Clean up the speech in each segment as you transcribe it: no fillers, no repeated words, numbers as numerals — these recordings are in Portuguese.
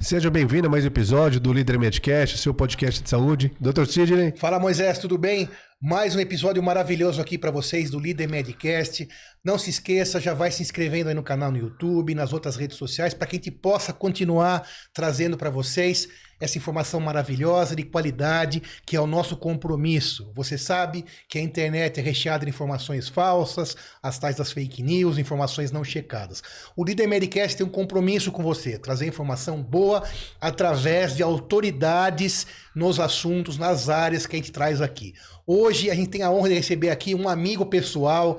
Seja bem-vindo a mais um episódio do Líder Medcast, seu podcast de saúde. Dr. Sidney. Fala, Moisés, tudo bem? Mais um episódio maravilhoso aqui para vocês do Líder Medcast. Não se esqueça, já vai se inscrevendo aí no canal no YouTube, nas outras redes sociais, para que a gente possa continuar trazendo para vocês essa informação maravilhosa, de qualidade, que é o nosso compromisso. Você sabe que a internet é recheada de informações falsas, as tais das fake news, informações não checadas. O Líder Medcast tem um compromisso com você, trazer informação boa através de autoridades nos assuntos, nas áreas que a gente traz aqui. Hoje a gente tem a honra de receber aqui um amigo pessoal,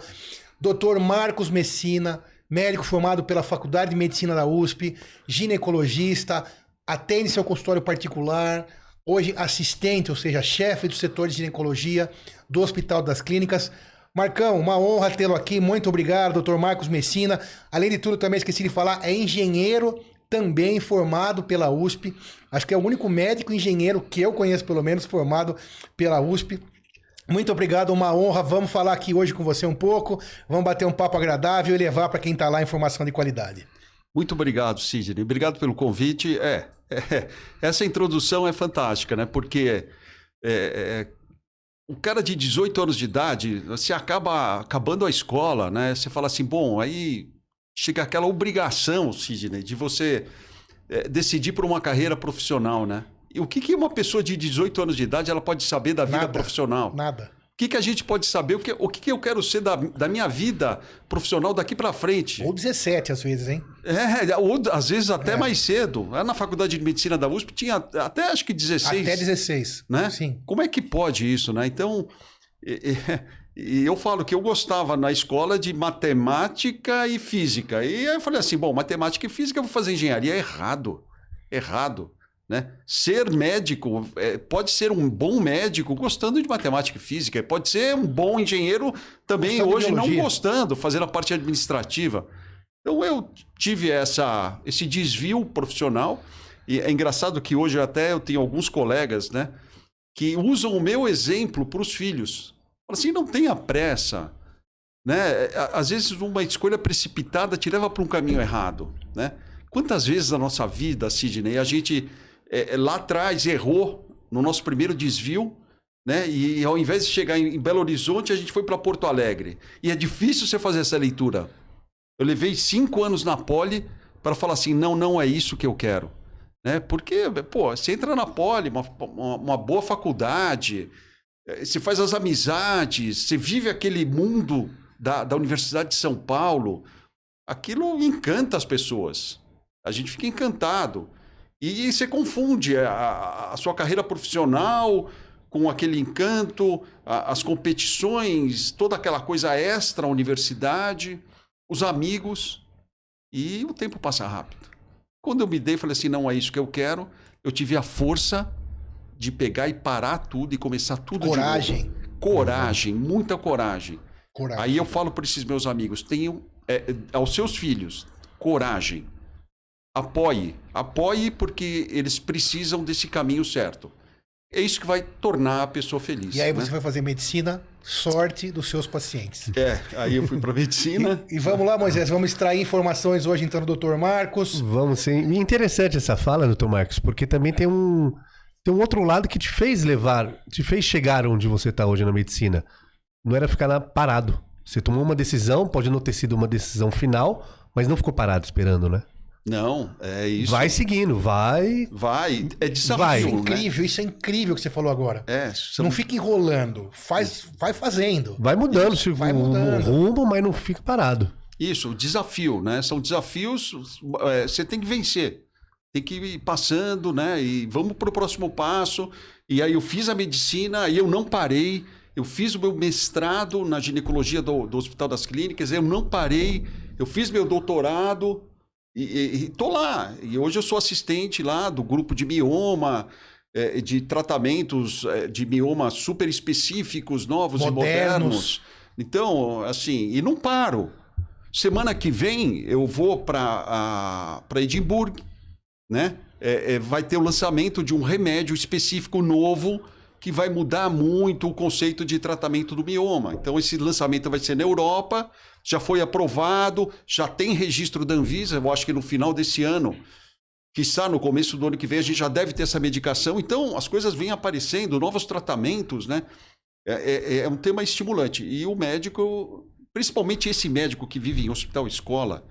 Dr. Marcos Messina, médico formado pela Faculdade de Medicina da USP, ginecologista, atende seu consultório particular, hoje assistente, ou seja, chefe do setor de ginecologia do Hospital das Clínicas. Marcão, uma honra tê-lo aqui, muito obrigado, Dr. Marcos Messina. Além de tudo, também esqueci de falar, é engenheiro, também formado pela USP. Acho que é o único médico engenheiro que eu conheço, pelo menos, formado pela USP. Muito obrigado, uma honra. Vamos falar aqui hoje com você um pouco, vamos bater um papo agradável e levar para quem está lá informação de qualidade. Muito obrigado, Sidney. Obrigado pelo convite. Essa introdução é fantástica, né? Porque o cara de 18 anos de idade, você acaba acabando a escola, né? Você fala assim, bom, aí chega aquela obrigação, Sidney, de você decidir por uma carreira profissional, né? E o que uma pessoa de 18 anos de idade ela pode saber da vida profissional? Nada. O que a gente pode saber? O que eu quero ser da minha vida profissional daqui para frente? Ou 17 às vezes, hein? Ou às vezes até mais cedo. Na Faculdade de Medicina da USP tinha até acho que 16. Até 16, né? Sim. Como é que pode isso, né? Então, eu falo que eu gostava na escola de matemática e física. E aí eu falei assim, bom, matemática e física eu vou fazer engenharia. Errado. Né? Ser médico, pode ser um bom médico gostando de matemática e física, pode ser um bom engenheiro também hoje não gostando, fazendo a parte administrativa. Então eu tive esse desvio profissional e é engraçado que hoje até eu tenho alguns colegas, né, que usam o meu exemplo para os filhos. Falam assim, não tenha pressa, né? Às vezes uma escolha precipitada te leva para um caminho errado, né? Quantas vezes na nossa vida, Sidney, a gente lá atrás errou no nosso primeiro desvio, né? E ao invés de chegar em Belo Horizonte, a gente foi para Porto Alegre. E é difícil você fazer essa leitura. Eu levei 5 anos na Poli para falar assim, não é isso que eu quero. Né? Porque, pô, você entra na Poli, uma boa faculdade, você faz as amizades, você vive aquele mundo da Universidade de São Paulo, aquilo encanta as pessoas. A gente fica encantado. E você confunde a sua carreira profissional com aquele encanto, as competições, toda aquela coisa extra, a universidade, os amigos, e o tempo passa rápido. Quando eu me dei, falei assim, não é isso que eu quero, eu tive a força de pegar e parar tudo e começar tudo de novo. Coragem, muita coragem. Aí eu falo para esses meus amigos, tenham aos seus filhos, coragem. Apoie porque eles precisam desse caminho certo. É isso que vai tornar a pessoa feliz. E aí você vai fazer medicina, sorte dos seus pacientes. Aí eu fui para medicina. E vamos lá, Moisés, vamos extrair informações hoje então do Dr. Marcos. Vamos sim. E interessante essa fala, Dr. Marcos, porque também tem um outro lado que te fez chegar onde você está hoje na medicina. Não era ficar parado. Você tomou uma decisão, pode não ter sido uma decisão final, mas não ficou parado esperando, né? Não, é isso. Vai seguindo, vai. É desafio, Isso é incrível que você falou agora. Não fica enrolando, vai fazendo. Vai mudando o rumo, mas não fica parado. Isso, desafio, né? São desafios, você tem que vencer. Tem que ir passando, né? E vamos para o próximo passo. E aí eu fiz a medicina, aí eu não parei. Eu fiz o meu mestrado na ginecologia do Hospital das Clínicas, eu não parei. Eu fiz meu doutorado. E tô lá, e hoje eu sou assistente lá do grupo de mioma, de tratamentos de mioma super específicos, novos e modernos. Então, assim, e não paro. Semana que vem eu vou para Edimburgo, né? Vai ter o lançamento de um remédio específico novo que vai mudar muito o conceito de tratamento do mioma. Então, esse lançamento vai ser na Europa, já foi aprovado, já tem registro da Anvisa, eu acho que no final desse ano quiçá no começo do ano que vem a gente já deve ter essa medicação. Então, as coisas vêm aparecendo, novos tratamentos, né? É um tema estimulante. E o médico, principalmente esse médico que vive em hospital escola,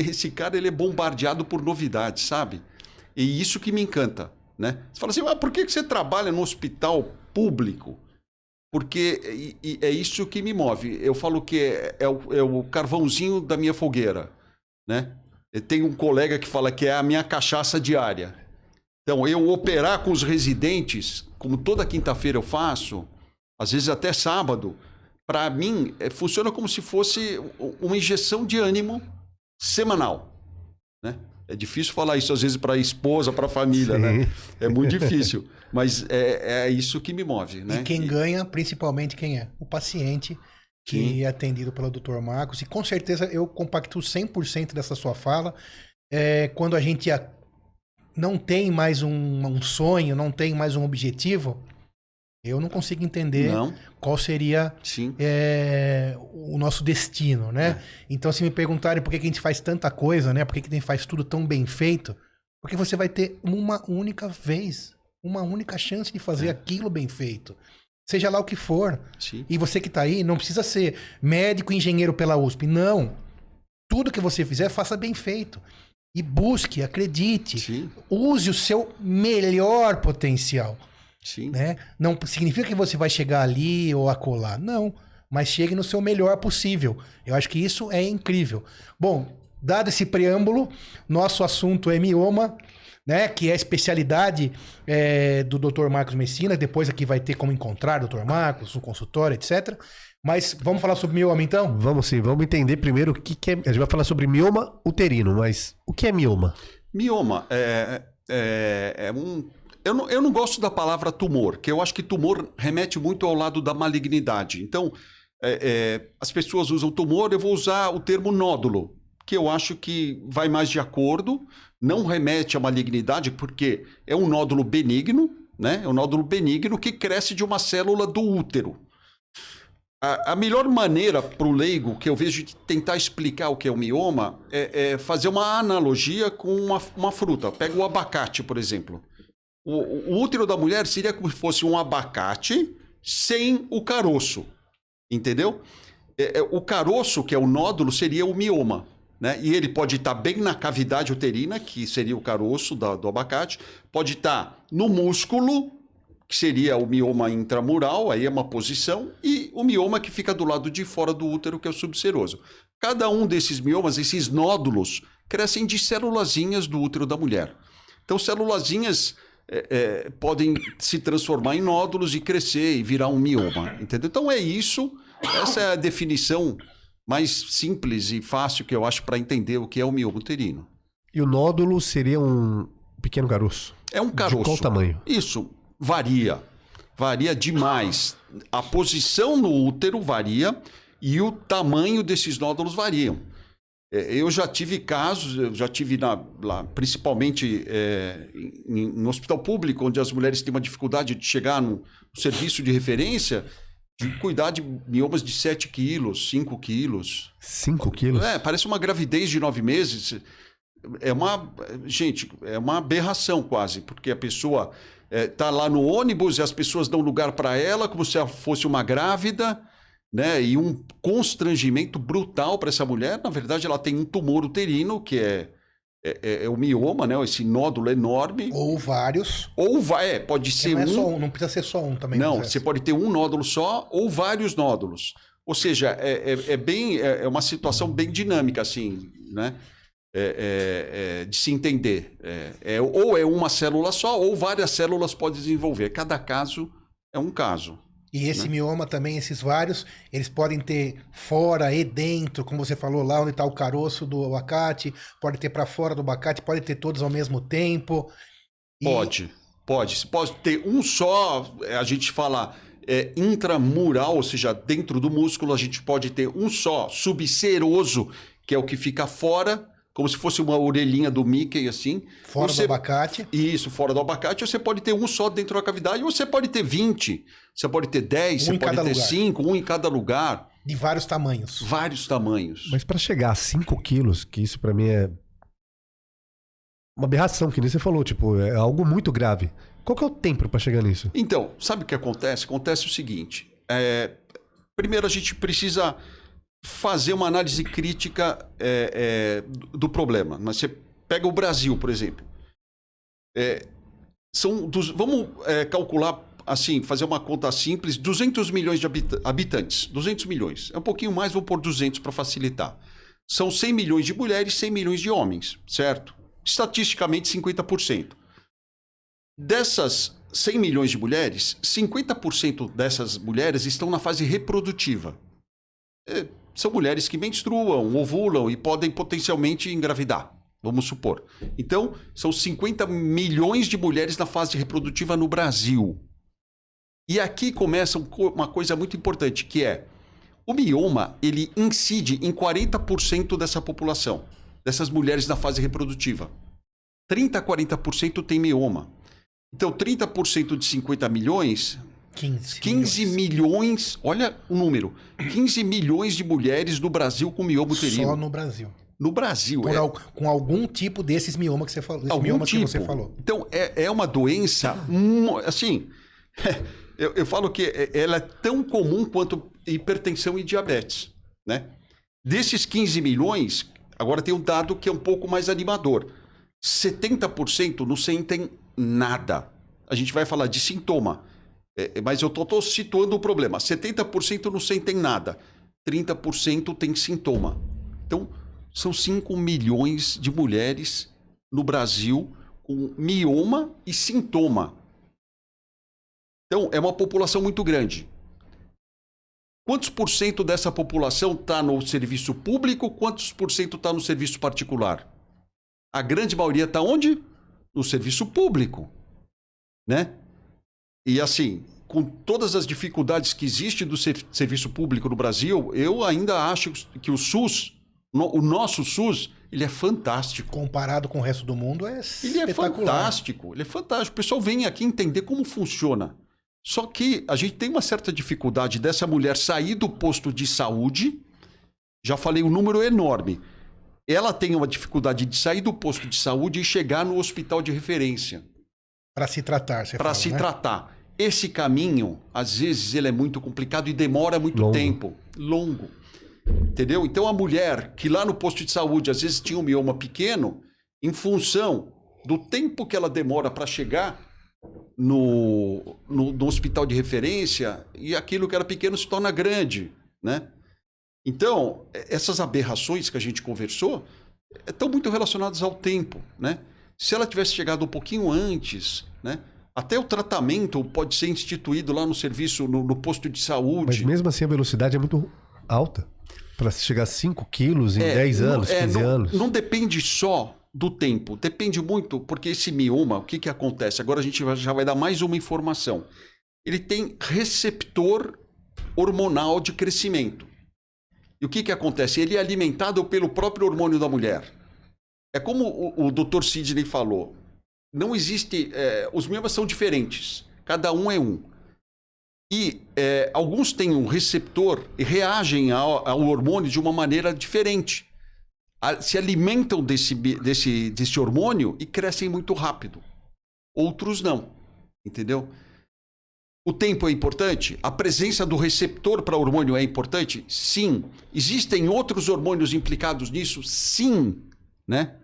esse cara ele é bombardeado por novidades, sabe? E isso que me encanta, né? Você fala assim, mas por que você trabalha no hospital público? Porque é isso que me move. Eu falo que é o carvãozinho da minha fogueira, né? Tem um colega que fala que é a minha cachaça diária. Então, eu operar com os residentes, como toda quinta-feira eu faço, às vezes até sábado, para mim, funciona como se fosse uma injeção de ânimo semanal, né? É difícil falar isso, às vezes, para a esposa, para a família, Sim. né? É muito difícil, mas é isso que me move, né? E quem ganha, principalmente, quem é? O paciente que é atendido pelo Dr. Marcos. E com certeza eu compactuo 100% dessa sua fala. Quando a gente não tem mais um sonho, não tem mais um objetivo, eu não consigo entender qual seria o nosso destino, né? Então, se me perguntarem por que a gente faz tanta coisa, né? Por que a gente faz tudo tão bem feito? Porque você vai ter uma única vez, uma única chance de fazer aquilo bem feito. Seja lá o que for. Sim. E você que está aí, não precisa ser médico, engenheiro pela USP. Não. Tudo que você fizer, faça bem feito. E busque, acredite. Sim. Use o seu melhor potencial. Sim. Né? Não significa que você vai chegar ali ou acolá. Não. Mas chegue no seu melhor possível. Eu acho que isso é incrível. Bom, dado esse preâmbulo, nosso assunto é mioma, né, que é a especialidade do Dr. Marcos Messina. Depois aqui vai ter como encontrar o Dr. Marcos, no consultório, etc. Mas vamos falar sobre mioma, então? Vamos sim, vamos entender primeiro o que é... A gente vai falar sobre mioma uterino, mas o que é mioma? Mioma é um... Eu não gosto da palavra tumor, que eu acho que tumor remete muito ao lado da malignidade. Então, as pessoas usam tumor, eu vou usar o termo nódulo, que eu acho que vai mais de acordo, não remete à malignidade, porque é um nódulo benigno, né? É um nódulo benigno que cresce de uma célula do útero. A melhor maneira para o leigo, que eu vejo de tentar explicar o que é o mioma, é fazer uma analogia com uma fruta. Pega o abacate, por exemplo. O útero da mulher seria como se fosse um abacate sem o caroço, entendeu? O caroço, que é o nódulo, seria o mioma, né? E ele pode estar bem na cavidade uterina, que seria o caroço do abacate, pode estar no músculo, que seria o mioma intramural, aí é uma posição, e o mioma que fica do lado de fora do útero, que é o subseroso. Cada um desses miomas, esses nódulos, crescem de célulazinhas do útero da mulher. Então, célulazinhas podem se transformar em nódulos e crescer e virar um mioma, entendeu? Então, é isso. Essa é a definição mais simples e fácil que eu acho para entender o que é o mioma uterino. E o nódulo seria um pequeno caroço? É um caroço. De qual tamanho? Isso, varia. Varia demais. A posição no útero varia e o tamanho desses nódulos variam. Eu já tive casos, lá, principalmente em hospital público, onde as mulheres têm uma dificuldade de chegar no serviço de referência, de cuidar de miomas de 7 quilos, 5 quilos. 5 quilos? Parece uma gravidez de 9 meses. Gente, é uma aberração quase, porque a pessoa está lá no ônibus e as pessoas dão lugar para ela como se ela fosse uma grávida, né? E um constrangimento brutal para essa mulher. Na verdade, ela tem um tumor uterino, que é o mioma, né? Esse nódulo enorme. Ou vários. Pode ser não é um. só um, não precisa ser só um também. Não, você pode ter um nódulo só ou vários nódulos. Ou seja, é uma situação bem dinâmica, assim, né? De se entender. Ou é uma célula só, ou várias células podem desenvolver. Cada caso é um caso. E esse mioma também, esses vários, eles podem ter fora e dentro, como você falou lá, onde está o caroço do abacate, pode ter para fora do abacate, pode ter todos ao mesmo tempo. Pode. Você pode ter um só, a gente fala intramural, ou seja, dentro do músculo, a gente pode ter um só subseroso, que é o que fica fora, como se fosse uma orelhinha do Mickey, assim. Fora do abacate. Isso, fora do abacate. Você pode ter um só dentro da cavidade, ou você pode ter 20, você pode ter 10, você pode ter 5, um em cada lugar. De vários tamanhos. Vários tamanhos. Mas para chegar a 5 quilos, que isso para mim é uma aberração, que nem você falou, tipo, é algo muito grave. Qual que é o tempo para chegar nisso? Então, sabe o que acontece? Acontece o seguinte, primeiro a gente precisa fazer uma análise crítica do problema. Mas você pega o Brasil, por exemplo. Vamos calcular, assim, fazer uma conta simples, 200 milhões de habitantes. 200 milhões. É um pouquinho mais, vou pôr 200 para facilitar. São 100 milhões de mulheres, 100 milhões de homens, certo? Estatisticamente, 50%. Dessas 100 milhões de mulheres, 50% dessas mulheres estão na fase reprodutiva. São mulheres que menstruam, ovulam e podem potencialmente engravidar, vamos supor. Então, são 50 milhões de mulheres na fase reprodutiva no Brasil. E aqui começa uma coisa muito importante, que é o mioma, ele incide em 40% dessa população, dessas mulheres na fase reprodutiva. 30% a 40% tem mioma. Então, 30% de 50 milhões... 15 milhões, olha o número, 15 milhões de mulheres no Brasil com mioma uterino. Só no Brasil. No Brasil. Com algum tipo desses miomas que você falou. Algum tipo. Que você falou. Então, é uma doença, assim, eu falo que ela é tão comum quanto hipertensão e diabetes, né? Desses 15 milhões, agora tem um dado que é um pouco mais animador. 70% não sentem nada. A gente vai falar de sintoma. Mas eu estou situando o problema. 70% não sentem nada. 30% tem sintoma. Então, são 5 milhões de mulheres no Brasil com mioma e sintoma. Então, é uma população muito grande. Quantos por cento dessa população está no serviço público? Quantos por cento está no serviço particular? A grande maioria está onde? No serviço público, né? E assim, com todas as dificuldades que existem do serviço público no Brasil, eu ainda acho que o SUS, o nosso SUS, ele é fantástico. Comparado com o resto do mundo, é espetacular. Ele é fantástico, ele é fantástico. O pessoal vem aqui entender como funciona. Só que a gente tem uma certa dificuldade dessa mulher sair do posto de saúde. Já falei, um número enorme. Ela tem uma dificuldade de sair do posto de saúde e chegar no hospital de referência. Para se tratar, você fala, Para se tratar. Esse caminho, às vezes, ele é muito complicado e demora muito tempo. Longo. Entendeu? Então, a mulher que lá no posto de saúde, às vezes, tinha um mioma pequeno, em função do tempo que ela demora para chegar no hospital de referência, e aquilo que era pequeno se torna grande, né? Então, essas aberrações que a gente conversou estão muito relacionadas ao tempo, né? Se ela tivesse chegado um pouquinho antes, né? Até o tratamento pode ser instituído lá no serviço, no posto de saúde. Mas mesmo assim a velocidade é muito alta. Para chegar a 5 quilos em 10 anos, 15 anos. Não depende só do tempo. Depende muito, porque esse mioma, o que acontece? Agora a gente já vai dar mais uma informação. Ele tem receptor hormonal de crescimento. E o que acontece? Ele é alimentado pelo próprio hormônio da mulher. É como o Dr. Sidney falou. Não existe... os miomas são diferentes. Cada um é um. E alguns têm um receptor e reagem ao hormônio de uma maneira diferente. Se alimentam desse hormônio e crescem muito rápido. Outros não. Entendeu? O tempo é importante? A presença do receptor para hormônio é importante? Sim. Existem outros hormônios implicados nisso? Sim. Né?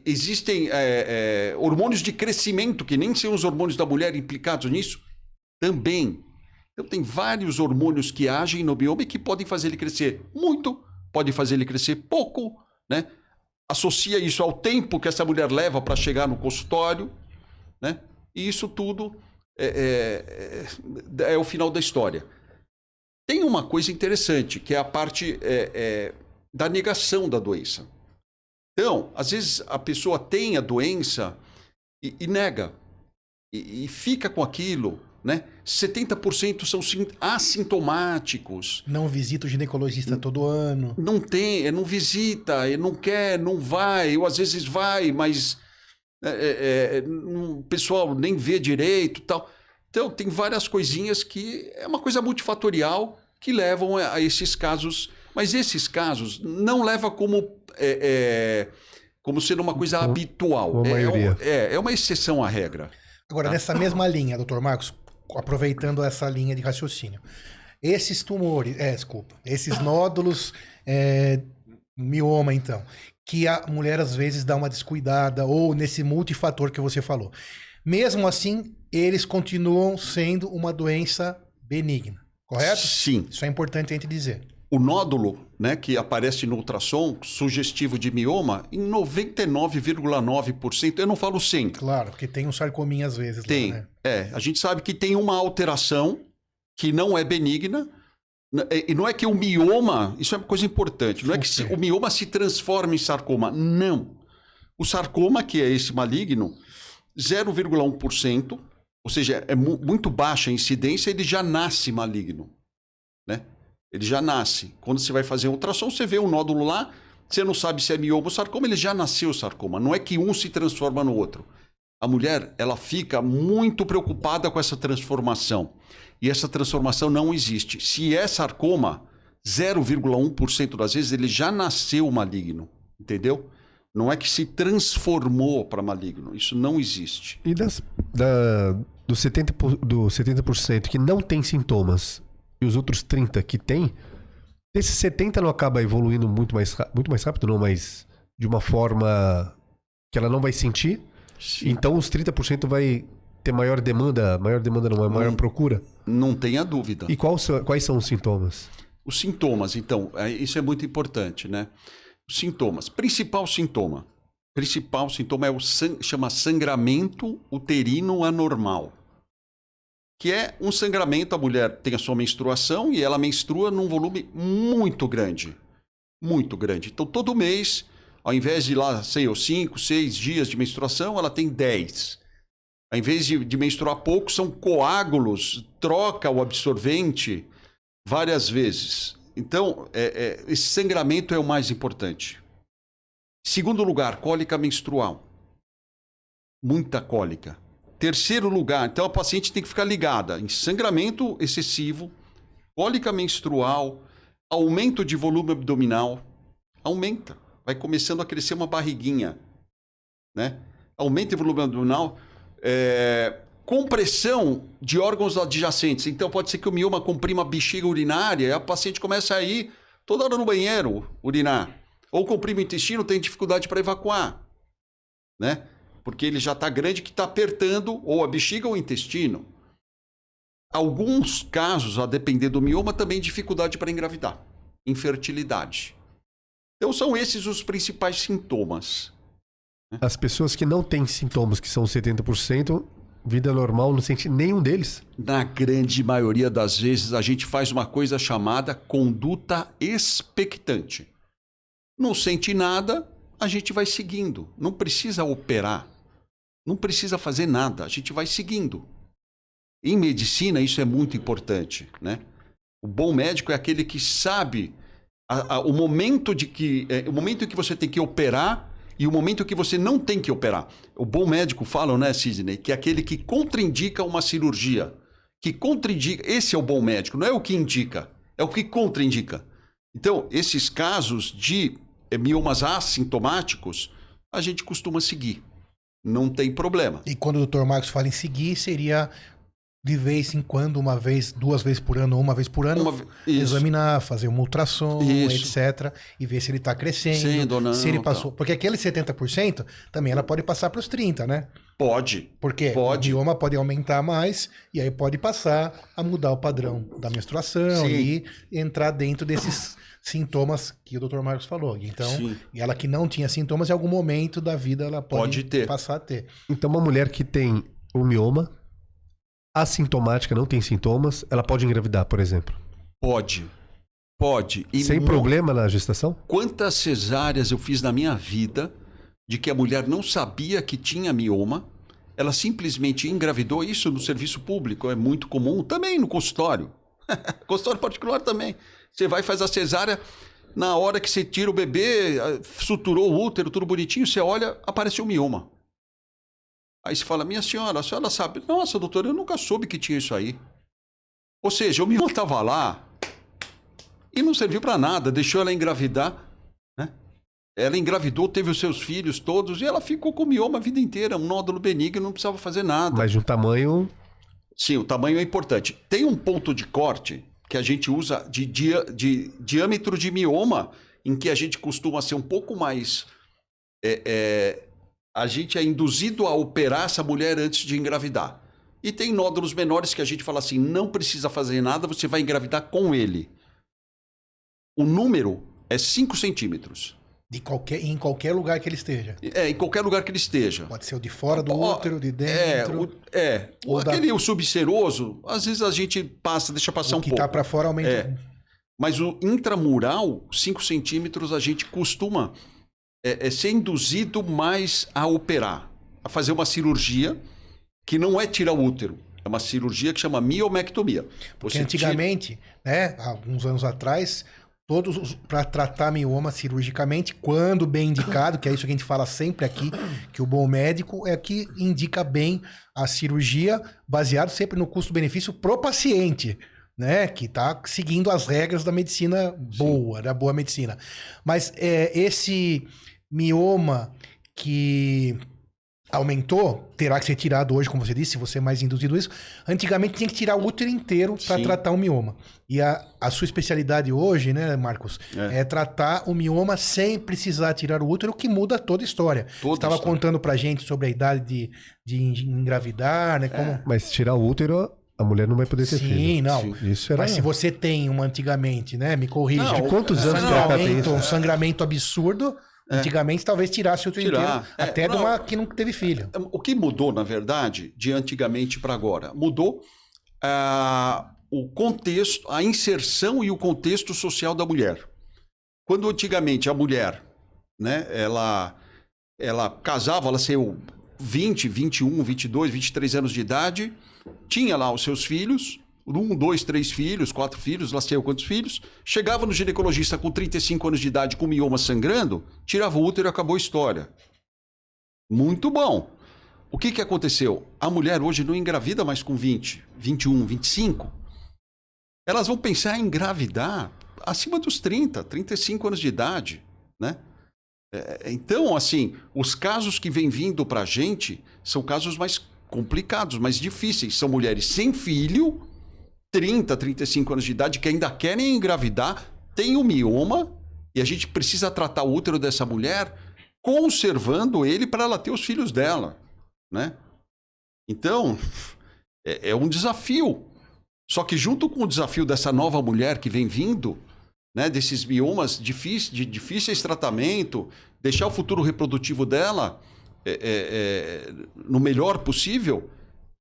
Existem hormônios de crescimento, que nem são os hormônios da mulher implicados nisso? Também. Então, tem vários hormônios que agem no mioma e que podem fazer ele crescer muito, podem fazer ele crescer pouco, né? Associa isso ao tempo que essa mulher leva para chegar no consultório, né? E isso tudo é o final da história. Tem uma coisa interessante, que é a parte da negação da doença. Então, às vezes a pessoa tem a doença e nega, e fica com aquilo, né? 70% são assintomáticos. Não visita o ginecologista todo ano. Não tem, não visita, não quer, não vai, ou às vezes vai, mas o pessoal nem vê direito e tal. Então, tem várias coisinhas que é uma coisa multifatorial que levam a esses casos. Mas esses casos não levam como como sendo uma coisa habitual. a maioria. É uma exceção à regra. Agora, nessa mesma linha, doutor Marcos, aproveitando essa linha de raciocínio, esses tumores, esses nódulos, mioma, então, que a mulher às vezes dá uma descuidada, ou nesse multifator que você falou, mesmo assim, eles continuam sendo uma doença benigna, correto? Sim. Isso é importante a gente dizer. O nódulo, né, que aparece no ultrassom, sugestivo de mioma, em 99,9%, eu não falo 100%. Claro, porque tem um sarcominha às vezes. Tem, lá, né? a gente sabe que tem uma alteração que não é benigna, e não é que o mioma, isso é uma coisa importante, não é que o mioma se transforma em sarcoma, não. O sarcoma, que é esse maligno, 0,1%, ou seja, é muito baixa a incidência, ele já nasce maligno, né? Ele já nasce. Quando você vai fazer um ultrassom, você vê um nódulo lá, você não sabe se é mioma ou sarcoma, ele já nasceu sarcoma. Não é que um se transforma no outro. A mulher, ela fica muito preocupada com essa transformação. E essa transformação não existe. Se é sarcoma, 0,1% das vezes ele já nasceu maligno. Entendeu? Não é que se transformou para maligno. Isso não existe. E dos 70% que não tem sintomas e os outros 30% que tem, esse 70% não acaba evoluindo muito mais rápido, não, mas de uma forma que ela não vai sentir. Sim. Então os 30% vai ter maior demanda não, maior procura? Não tenha dúvida. E quais são os sintomas? Os sintomas, então, isso é muito importante, né? Os sintomas. Principal sintoma é chama sangramento uterino anormal. Que é um sangramento, a mulher tem a sua menstruação e ela menstrua num volume muito grande. Muito grande. Então, todo mês, ao invés de ir lá, 5, 6 dias de menstruação, ela tem 10. Ao invés de menstruar pouco, são coágulos, troca o absorvente várias vezes. Então, esse sangramento é o mais importante. Segundo lugar, cólica menstrual. Muita cólica. Terceiro lugar, então a paciente tem que ficar ligada em sangramento excessivo, cólica menstrual, aumento de volume abdominal, aumenta, vai começando a crescer uma barriguinha, né? Aumento de volume abdominal, compressão de órgãos adjacentes, então pode ser que o mioma comprima a bexiga urinária e a paciente começa a ir toda hora no banheiro urinar, ou comprime o intestino, tem dificuldade para evacuar, né? Porque ele já está grande que está apertando ou a bexiga ou o intestino. Alguns casos, a depender do mioma, também dificuldade para engravidar, infertilidade. Então são esses os principais sintomas. As pessoas que não têm sintomas, que são 70%, vida normal, não sente nenhum deles? Na grande maioria das vezes, a gente faz uma coisa chamada conduta expectante. Não sente nada, a gente vai seguindo. Não precisa operar. Não precisa fazer nada, a gente vai seguindo. Em medicina, isso é muito importante, né? O bom médico é aquele que sabe o momento em que você tem que operar e o momento em que você não tem que operar. O bom médico, falam, né, Sidney, que é aquele que contraindica uma cirurgia. Que contraindica, esse é o bom médico, não é o que indica, é o que contraindica. Então, esses casos de miomas assintomáticos, a gente costuma seguir. Não tem problema. E quando o Dr. Marcos fala em seguir, seria de vez em quando, 1 vez, 2 vezes por ano, 1 vez por ano, examinar, fazer uma ultrassom, etc. E ver se ele está crescendo, se ele passou. Tá. Porque aquele 70% também ela pode passar para os 30%, né? Pode. Porque o mioma pode aumentar mais e aí pode passar a mudar o padrão da menstruação e entrar dentro desses sintomas que o Dr. Marcos falou. Então, ela que não tinha sintomas, em algum momento da vida ela pode passar a ter. Então, uma mulher que tem o mioma assintomática, não tem sintomas, ela pode engravidar, por exemplo? Pode. E sem problema na gestação? Quantas cesáreas eu fiz na minha vida de que a mulher não sabia que tinha mioma, ela simplesmente engravidou. Isso no serviço público é muito comum, também no consultório. Consultório particular também. Você vai fazer a cesárea, na hora que você tira o bebê, suturou o útero, tudo bonitinho, você olha, apareceu o mioma. Aí você fala, minha senhora, a senhora sabe? Nossa, doutor, eu nunca soube que tinha isso aí. Ou seja, o mioma estava lá e não serviu para nada, deixou ela engravidar, né? Ela engravidou, teve os seus filhos todos e ela ficou com mioma a vida inteira, um nódulo benigno, não precisava fazer nada. Mas de um tamanho... Sim, o tamanho é importante. Tem um ponto de corte que a gente usa de diâmetro de mioma, em que a gente costuma ser um pouco mais... a gente é induzido a operar essa mulher antes de engravidar. E tem nódulos menores que a gente fala assim, não precisa fazer nada, você vai engravidar com ele. O número é 5 centímetros. Em qualquer lugar que ele esteja. Em qualquer lugar que ele esteja. Pode ser o de fora do útero, de dentro. O subseroso, às vezes a gente deixa passar um pouco. O que tá para fora aumenta. Mas o intramural, 5 centímetros, a gente costuma ser induzido mais a operar, a fazer uma cirurgia que não é tirar o útero. É uma cirurgia que chama miomectomia. Porque antigamente, né, alguns anos atrás, para tratar mioma cirurgicamente, quando bem indicado, que é isso que a gente fala sempre aqui, que o bom médico é que indica bem a cirurgia, baseado sempre no custo-benefício pro paciente, né, que está seguindo as regras da medicina boa, da boa medicina. Mas esse mioma que aumentou, terá que ser tirado hoje, como você disse, se você é mais induzido isso. Antigamente tinha que tirar o útero inteiro para tratar o mioma. E a sua especialidade hoje, né, Marcos, é tratar o mioma sem precisar tirar o útero, o que muda toda a história. Você estava contando pra gente sobre a idade de engravidar, né? Como... Mas tirar o útero, a mulher não vai poder ter filho. Sim, não. Sim. Isso era... Mas se você tem uma antigamente, né, me corrija. De quantos anos um sangramento absurdo... Antigamente, talvez tirasse o útero inteiro, até de uma que nunca teve filho. O que mudou, na verdade, de antigamente para agora? Mudou o contexto, a inserção e o contexto social da mulher. Quando antigamente a mulher, né, ela casava, ela saiu 20, 21, 22, 23 anos de idade, tinha lá os seus filhos, 1, 2, 3 filhos, 4 filhos, lá sei eu quantos filhos, chegava no ginecologista com 35 anos de idade com mioma sangrando, tirava o útero e acabou a história. Muito bom. O que aconteceu? A mulher hoje não engravida mais com 20, 21, 25. Elas vão pensar em engravidar acima dos 30, 35 anos de idade, né? Então, assim, os casos que vêm vindo pra gente são casos mais complicados, mais difíceis. São mulheres sem filho, 30, 35 anos de idade, que ainda querem engravidar, tem o mioma, e a gente precisa tratar o útero dessa mulher conservando ele para ela ter os filhos dela, né? Então, é um desafio. Só que junto com o desafio dessa nova mulher que vem vindo, né, desses miomas de difíceis tratamento, deixar o futuro reprodutivo dela no melhor possível,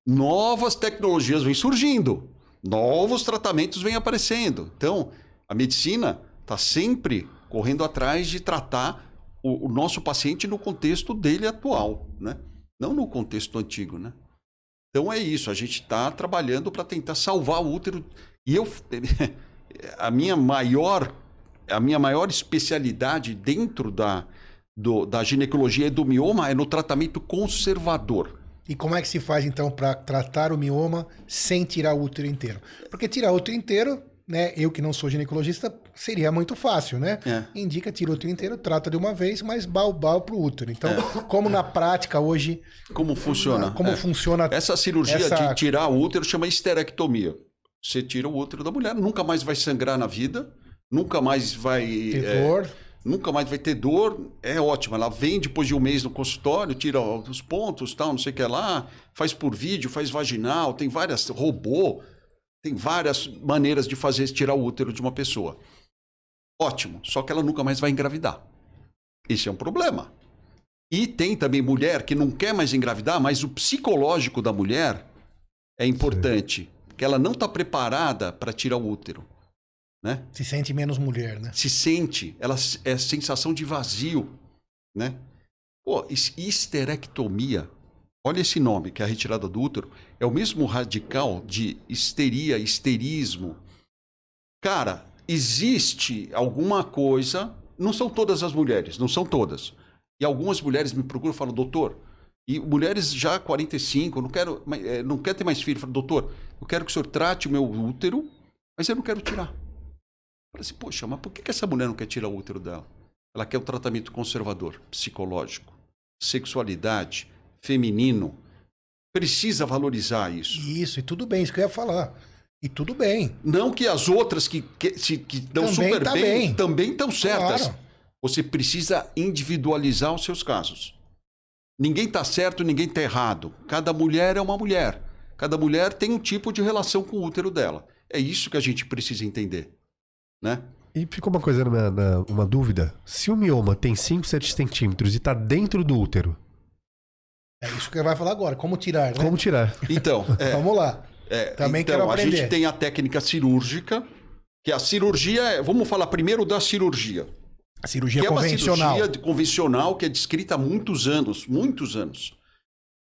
novas tecnologias vêm surgindo. Novos tratamentos vêm aparecendo. Então, a medicina está sempre correndo atrás de tratar o nosso paciente no contexto dele atual, né? Não no contexto antigo, né? Então é isso, a gente está trabalhando para tentar salvar o útero. E a minha maior especialidade dentro da ginecologia e do mioma é no tratamento conservador. E como é que se faz, então, para tratar o mioma sem tirar o útero inteiro? Porque tirar o útero inteiro, né? Eu que não sou ginecologista, seria muito fácil, né? Indica, tira o útero inteiro, trata de uma vez, mas balbal pro útero. Então, como na prática hoje... Como funciona? Como funciona... Essa cirurgia de tirar o útero chama histerectomia. Você tira o útero da mulher, nunca mais vai sangrar na vida, nunca mais vai... ter dor. Nunca mais vai ter dor, é ótimo. Ela vem depois de um mês no consultório, tira os pontos, tal, não sei o que lá, faz por vídeo, faz vaginal, tem várias, robô, tem várias maneiras de tirar o útero de uma pessoa. Ótimo, só que ela nunca mais vai engravidar. Esse é um problema. E tem também mulher que não quer mais engravidar, mas o psicológico da mulher é importante, porque ela não está preparada para tirar o útero. Né? Se sente menos mulher, né? Se sente, ela é sensação de vazio, né? Pô, histerectomia, olha esse nome, que é a retirada do útero, é o mesmo radical de histeria, histerismo. Cara, existe alguma coisa, não são todas as mulheres, não são todas. E algumas mulheres me procuram e falam, doutor, e mulheres já 45, não quero ter mais filho, falam, doutor, eu quero que o senhor trate o meu útero, mas eu não quero tirar. Falei assim, poxa, mas por que essa mulher não quer tirar o útero dela? Ela quer um tratamento conservador, psicológico, sexualidade, feminino. Precisa valorizar isso. Isso, e tudo bem, isso que eu ia falar. E tudo bem. Não que as outras que dão Também super tá bem, bem. também estão certas. Claro. Você precisa individualizar os seus casos. Ninguém está certo, ninguém está errado. Cada mulher é uma mulher. Cada mulher tem um tipo de relação com o útero dela. É isso que a gente precisa entender, né? E ficou uma coisa, uma dúvida. Se o mioma tem 5, 7 centímetros e tá dentro do útero, É isso que vai falar agora. Como tirar, né? como tirar? Então, Vamos lá. Também quero a aprender. gente tem a técnica cirúrgica, que a cirurgia vamos falar primeiro da cirurgia. A cirurgia Que é uma convencional. cirurgia convencional que é descrita há muitos anos.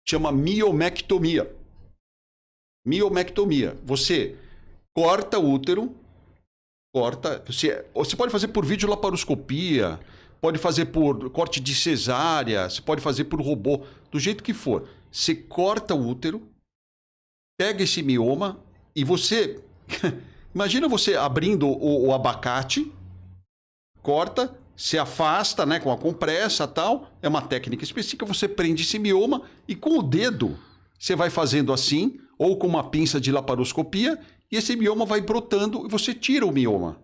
Chama miomectomia. Miomectomia. Você corta o útero, você pode fazer por videolaparoscopia, pode fazer por corte de cesárea, você pode fazer por robô, do jeito que for. Você corta o útero, pega esse mioma e você... Imagina você abrindo o abacate, corta, se afasta, né, com a compressa e tal. É uma técnica específica, você prende esse mioma e com o dedo você vai fazendo assim, ou com uma pinça de laparoscopia, e esse mioma vai brotando e você tira o mioma.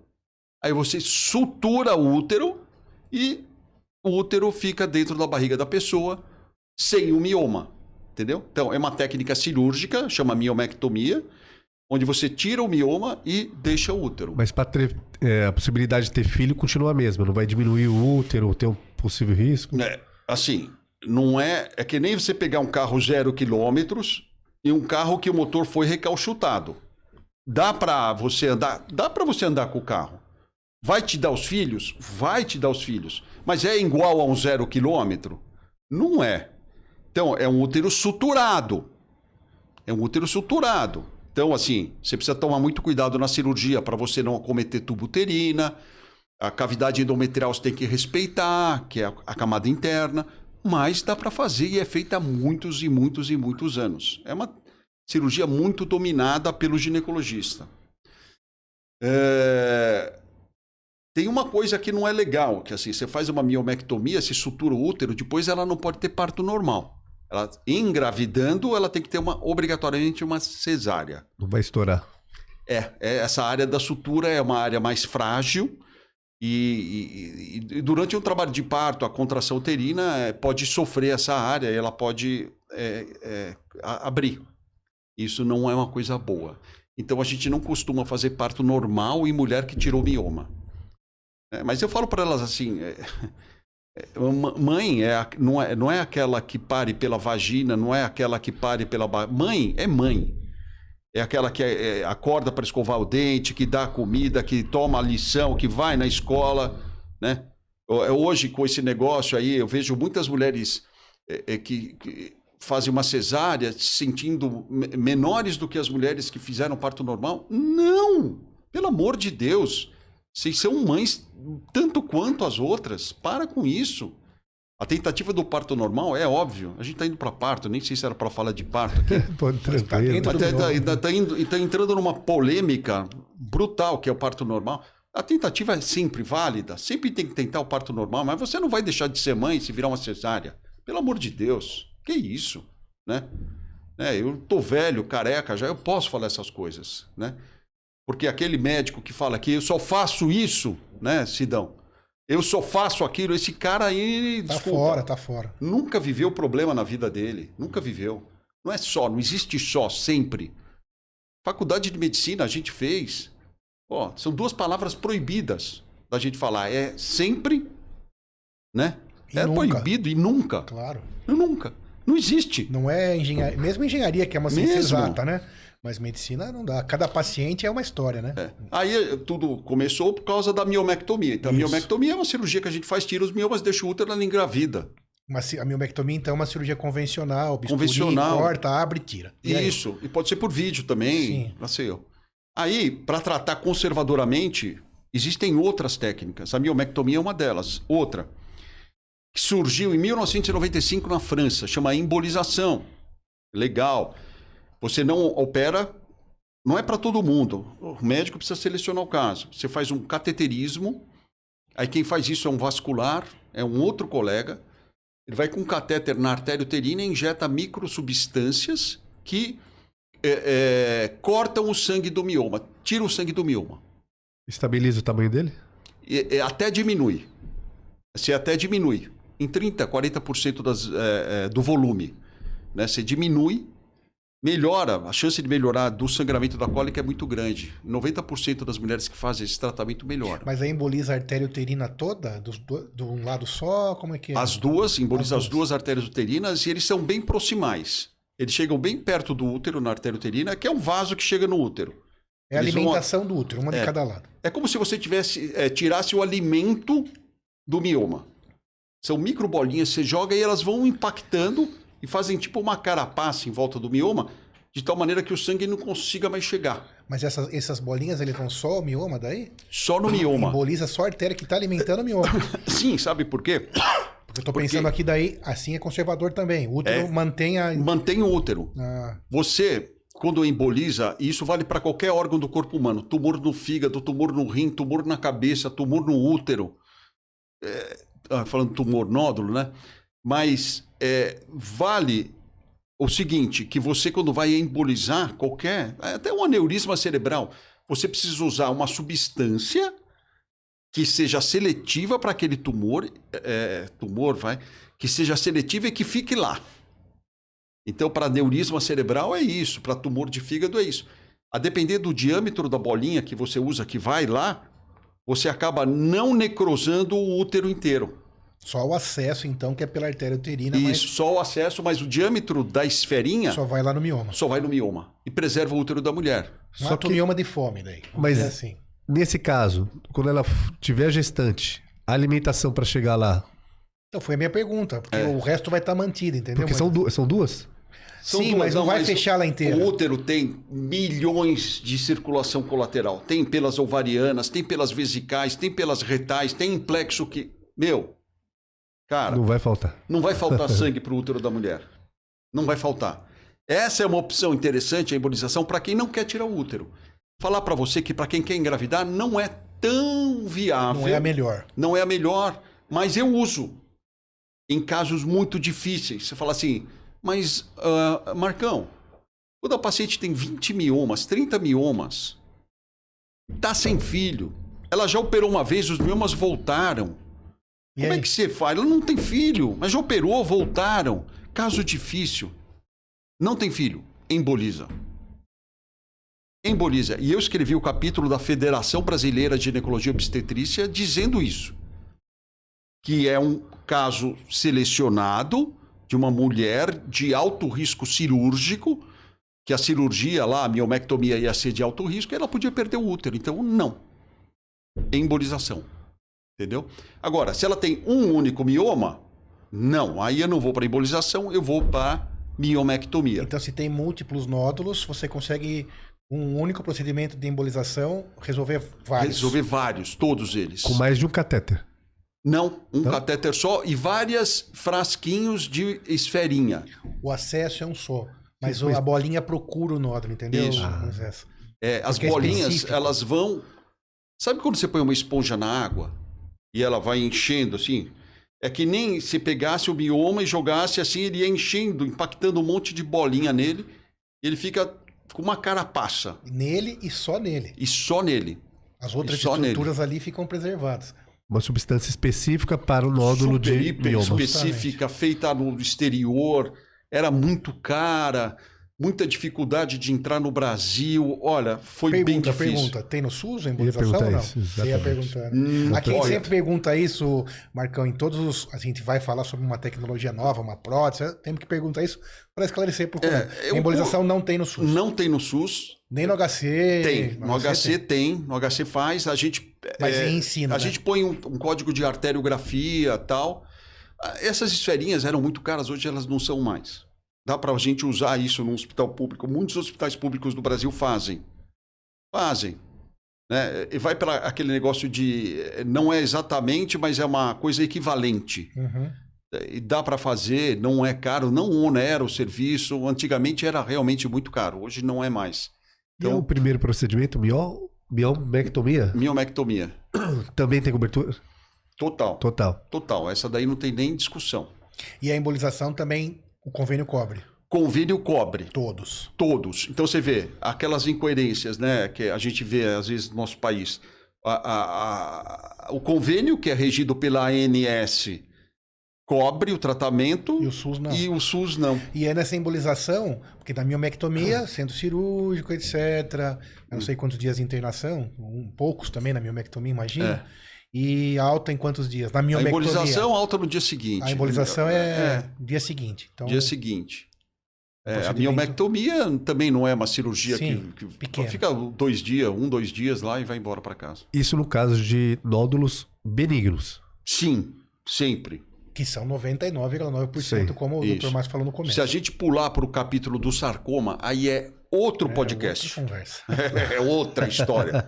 Aí você sutura o útero e o útero fica dentro da barriga da pessoa sem o mioma, entendeu? Então, é uma técnica cirúrgica, chama miomectomia, onde você tira o mioma e deixa o útero. Mas para ter a possibilidade de ter filho continua a mesma, não vai diminuir o útero, ter um possível risco? Assim, não é... É que nem você pegar um carro 0 quilômetros e um carro que o motor foi recalchutado. Dá para você andar com o carro. Vai te dar os filhos? Vai te dar os filhos. Mas é igual a um 0 quilômetro? Não é. Então, é um útero suturado. É um útero suturado. Então, assim, você precisa tomar muito cuidado na cirurgia para você não acometer tubo uterina. A cavidade endometrial você tem que respeitar, que é a camada interna. Mas dá para fazer e é feita há muitos e muitos e muitos anos. É uma cirurgia muito dominada pelo ginecologista. Tem uma coisa que não é legal, que assim, você faz uma miomectomia, se sutura o útero, depois ela não pode ter parto normal. Ela, engravidando, ela tem que ter obrigatoriamente uma cesárea. Não vai estourar. Essa área da sutura é uma área mais frágil e durante um trabalho de parto, a contração uterina pode sofrer essa área e ela pode abrir. Isso não é uma coisa boa. Então a gente não costuma fazer parto normal em mulher que tirou mioma. Mas eu falo para elas assim, mãe não é aquela que pare pela vagina, não é aquela que pare pela... Mãe é mãe. É aquela que acorda para escovar o dente, que dá comida, que toma a lição, que vai na escola, né? Hoje, com esse negócio aí, eu vejo muitas mulheres que fazem uma cesárea se sentindo menores do que as mulheres que fizeram parto normal. Não! Pelo amor de Deus! Vocês são mães tanto quanto as outras. Para com isso. A tentativa do parto normal é óbvio. A gente está indo para parto, nem sei se era para falar de parto aqui. Pode tranquilo. Está entrando numa polêmica brutal, que é o parto normal. A tentativa é sempre válida, sempre tem que tentar o parto normal, mas você não vai deixar de ser mãe se virar uma cesárea. Pelo amor de Deus, que isso, né? Eu tô velho, careca, já eu posso falar essas coisas, né? Porque aquele médico que fala que eu só faço isso, né, Sidão? Eu só faço aquilo, esse cara aí... Tá fora. Nunca viveu problema na vida dele, nunca viveu. Não existe só, sempre. Faculdade de medicina a gente fez. São 2 palavras proibidas da gente falar. É sempre, né? É proibido e nunca. Claro. Nunca. Não existe. Não é engenharia. Mesmo engenharia, que é uma ciência Mesmo. exata, né? Mas medicina não dá. Cada paciente é uma história, né? Aí tudo começou por causa da miomectomia. Então, a miomectomia é uma cirurgia que a gente faz, tira os miomas, deixa o útero, ela engravida. A miomectomia, então, é uma cirurgia convencional. Bisturi, corta, abre e tira. Isso. E pode ser por vídeo também. Sim. Não sei eu. Aí, para tratar conservadoramente, existem outras técnicas. A miomectomia é uma delas. Outra, que surgiu em 1995 na França, chama embolização. Legal. Você não opera, não é para todo mundo. O médico precisa selecionar o caso. Você faz um cateterismo, Aí quem faz isso é um vascular, é um outro colega. Ele vai com um catéter na artéria uterina e injeta microsubstâncias que cortam o sangue do mioma, tiram o sangue do mioma. Estabiliza o tamanho dele? Até diminui. Você até diminui. Em 30%, 40% do volume. Né? Você diminui, melhora. A chance de melhorar do sangramento da cólica é muito grande. 90% das mulheres que fazem esse tratamento melhoram. Mas aí emboliza a artéria uterina toda? De um lado só? Como é que é? As duas, emboliza as duas artérias uterinas e eles são bem proximais. Eles chegam bem perto do útero, na artéria uterina, que é um vaso que chega no útero. É a alimentação do útero, uma de cada lado. É como se você tirasse o alimento do mioma. São microbolinhas, você joga e elas vão impactando e fazem tipo uma carapaça em volta do mioma, de tal maneira que o sangue não consiga mais chegar. Mas essas bolinhas, eles vão só o mioma daí? Só no mioma. Emboliza só a artéria que está alimentando o mioma. Sim, sabe por quê? Porque eu tô pensando aqui daí, assim é conservador também. O útero mantém o útero. Ah. Você... Quando emboliza, e isso vale para qualquer órgão do corpo humano, tumor no fígado, tumor no rim, tumor na cabeça, tumor no útero, falando tumor nódulo, né? Mas vale o seguinte, que você quando vai embolizar até um aneurisma cerebral, você precisa usar uma substância que seja seletiva para aquele tumor, que seja seletiva e que fique lá. Então, para aneurisma cerebral é isso, para tumor de fígado é isso. A depender do diâmetro da bolinha que você usa, que vai lá, você acaba não necrosando o útero inteiro. Só o acesso, então, que é pela artéria uterina. Isso, só o acesso, mas o diâmetro da esferinha... Só vai lá no mioma. Só vai no mioma. E preserva o útero da mulher. Só que o mioma de fome daí. Mas assim. Nesse caso, quando ela tiver gestante, a alimentação para chegar lá... Então, foi a minha pergunta, porque o resto vai estar mantido, entendeu? Porque são duas? Sim, mas não vai fechar ela inteira. O útero tem milhões de circulação colateral. Tem pelas ovarianas, tem pelas vesicais, tem pelas retais, tem em plexo que... Cara... Não vai faltar. Não vai faltar sangue para o útero da mulher. Não vai faltar. Essa é uma opção interessante, a embolização, para quem não quer tirar o útero. Falar para você que para quem quer engravidar não é tão viável. Não é a melhor. Não é a melhor, mas eu uso. Em casos muito difíceis. Você fala assim... Mas, Marcão, quando a paciente tem 20 miomas, 30 miomas, tá sem filho, ela já operou uma vez, os miomas voltaram. Como é que você faz? Ela não tem filho, mas já operou, voltaram. Caso difícil. Não tem filho, emboliza. Emboliza. E eu escrevi o capítulo da Federação Brasileira de Ginecologia e Obstetrícia dizendo isso. Que é um caso selecionado... de uma mulher de alto risco cirúrgico, que a cirurgia lá, a miomectomia ia ser de alto risco, e ela podia perder o útero. Então, não. Embolização. Entendeu? Agora, se ela tem um único mioma, não. Aí eu não vou para embolização, eu vou para miomectomia. Então, se tem múltiplos nódulos, você consegue, um único procedimento de embolização, resolver vários. Resolver vários, todos eles. Com mais de um catéter. Não, catéter só e vários frasquinhos de esferinha. O acesso é um só, mas a bolinha procura o nódulo, entendeu? Isso. As Porque bolinhas, elas vão... Sabe quando você põe uma esponja na água e ela vai enchendo assim? É que nem se pegasse o mioma e jogasse assim, ele ia enchendo, impactando um monte de bolinha nele, e ele fica com uma carapaça. Nele e só nele. E só nele. As outras estruturas ali ficam preservadas. Uma substância específica para o nódulo de mioma. Específica, feita no exterior, era muito cara, muita dificuldade de entrar no Brasil. Olha, foi bem difícil. Pergunta, tem no SUS a embolização ou não? Você ia perguntando. Aqui a gente sempre pergunta isso, Marcão, em todos os... A gente vai falar sobre uma tecnologia nova, uma prótese, temos que perguntar isso para esclarecer. A embolização não tem no SUS. Não tem no SUS. Nem no HC. Tem. No HC tem. No HC faz. A gente... Mas ensina, a gente põe um código de arteriografia e tal. Essas esferinhas eram muito caras, hoje elas não são mais. Dá para a gente usar isso num hospital público. Muitos hospitais públicos do Brasil fazem. Né? E vai para aquele negócio de... Não é exatamente, mas é uma coisa equivalente. Uhum. E dá para fazer, não é caro, não onera o serviço. Antigamente era realmente muito caro, hoje não é mais. Então, o primeiro procedimento, miomectomia? Miomectomia. Também tem cobertura? Total. Total. Total. Essa daí não tem nem discussão. E a embolização também, o convênio cobre. Convênio cobre. Todos. Todos. Então você vê aquelas incoerências, né, que a gente vê às vezes no nosso país. O convênio, que é regido pela ANS, cobre o tratamento E o SUS não. e o SUS não. E é nessa embolização, porque na miomectomia, centro cirúrgico, etc. Eu não sei quantos dias de internação, poucos também na miomectomia, imagina. E alta em quantos dias? Na A miomectomia. embolização alta no dia seguinte. A embolização é dia seguinte. Então, Dia seguinte. A procedimento- miomectomia também não é uma cirurgia Sim, que pequena. fica 2 dias, 2 dias lá e vai embora para casa. Isso no caso de nódulos benignos. Sim, sempre. que são 99,9%, Sim, como o isso. Dr. Márcio falou no começo. Se a gente pular para o capítulo do sarcoma, aí é outro podcast. Outra conversa. É outra história.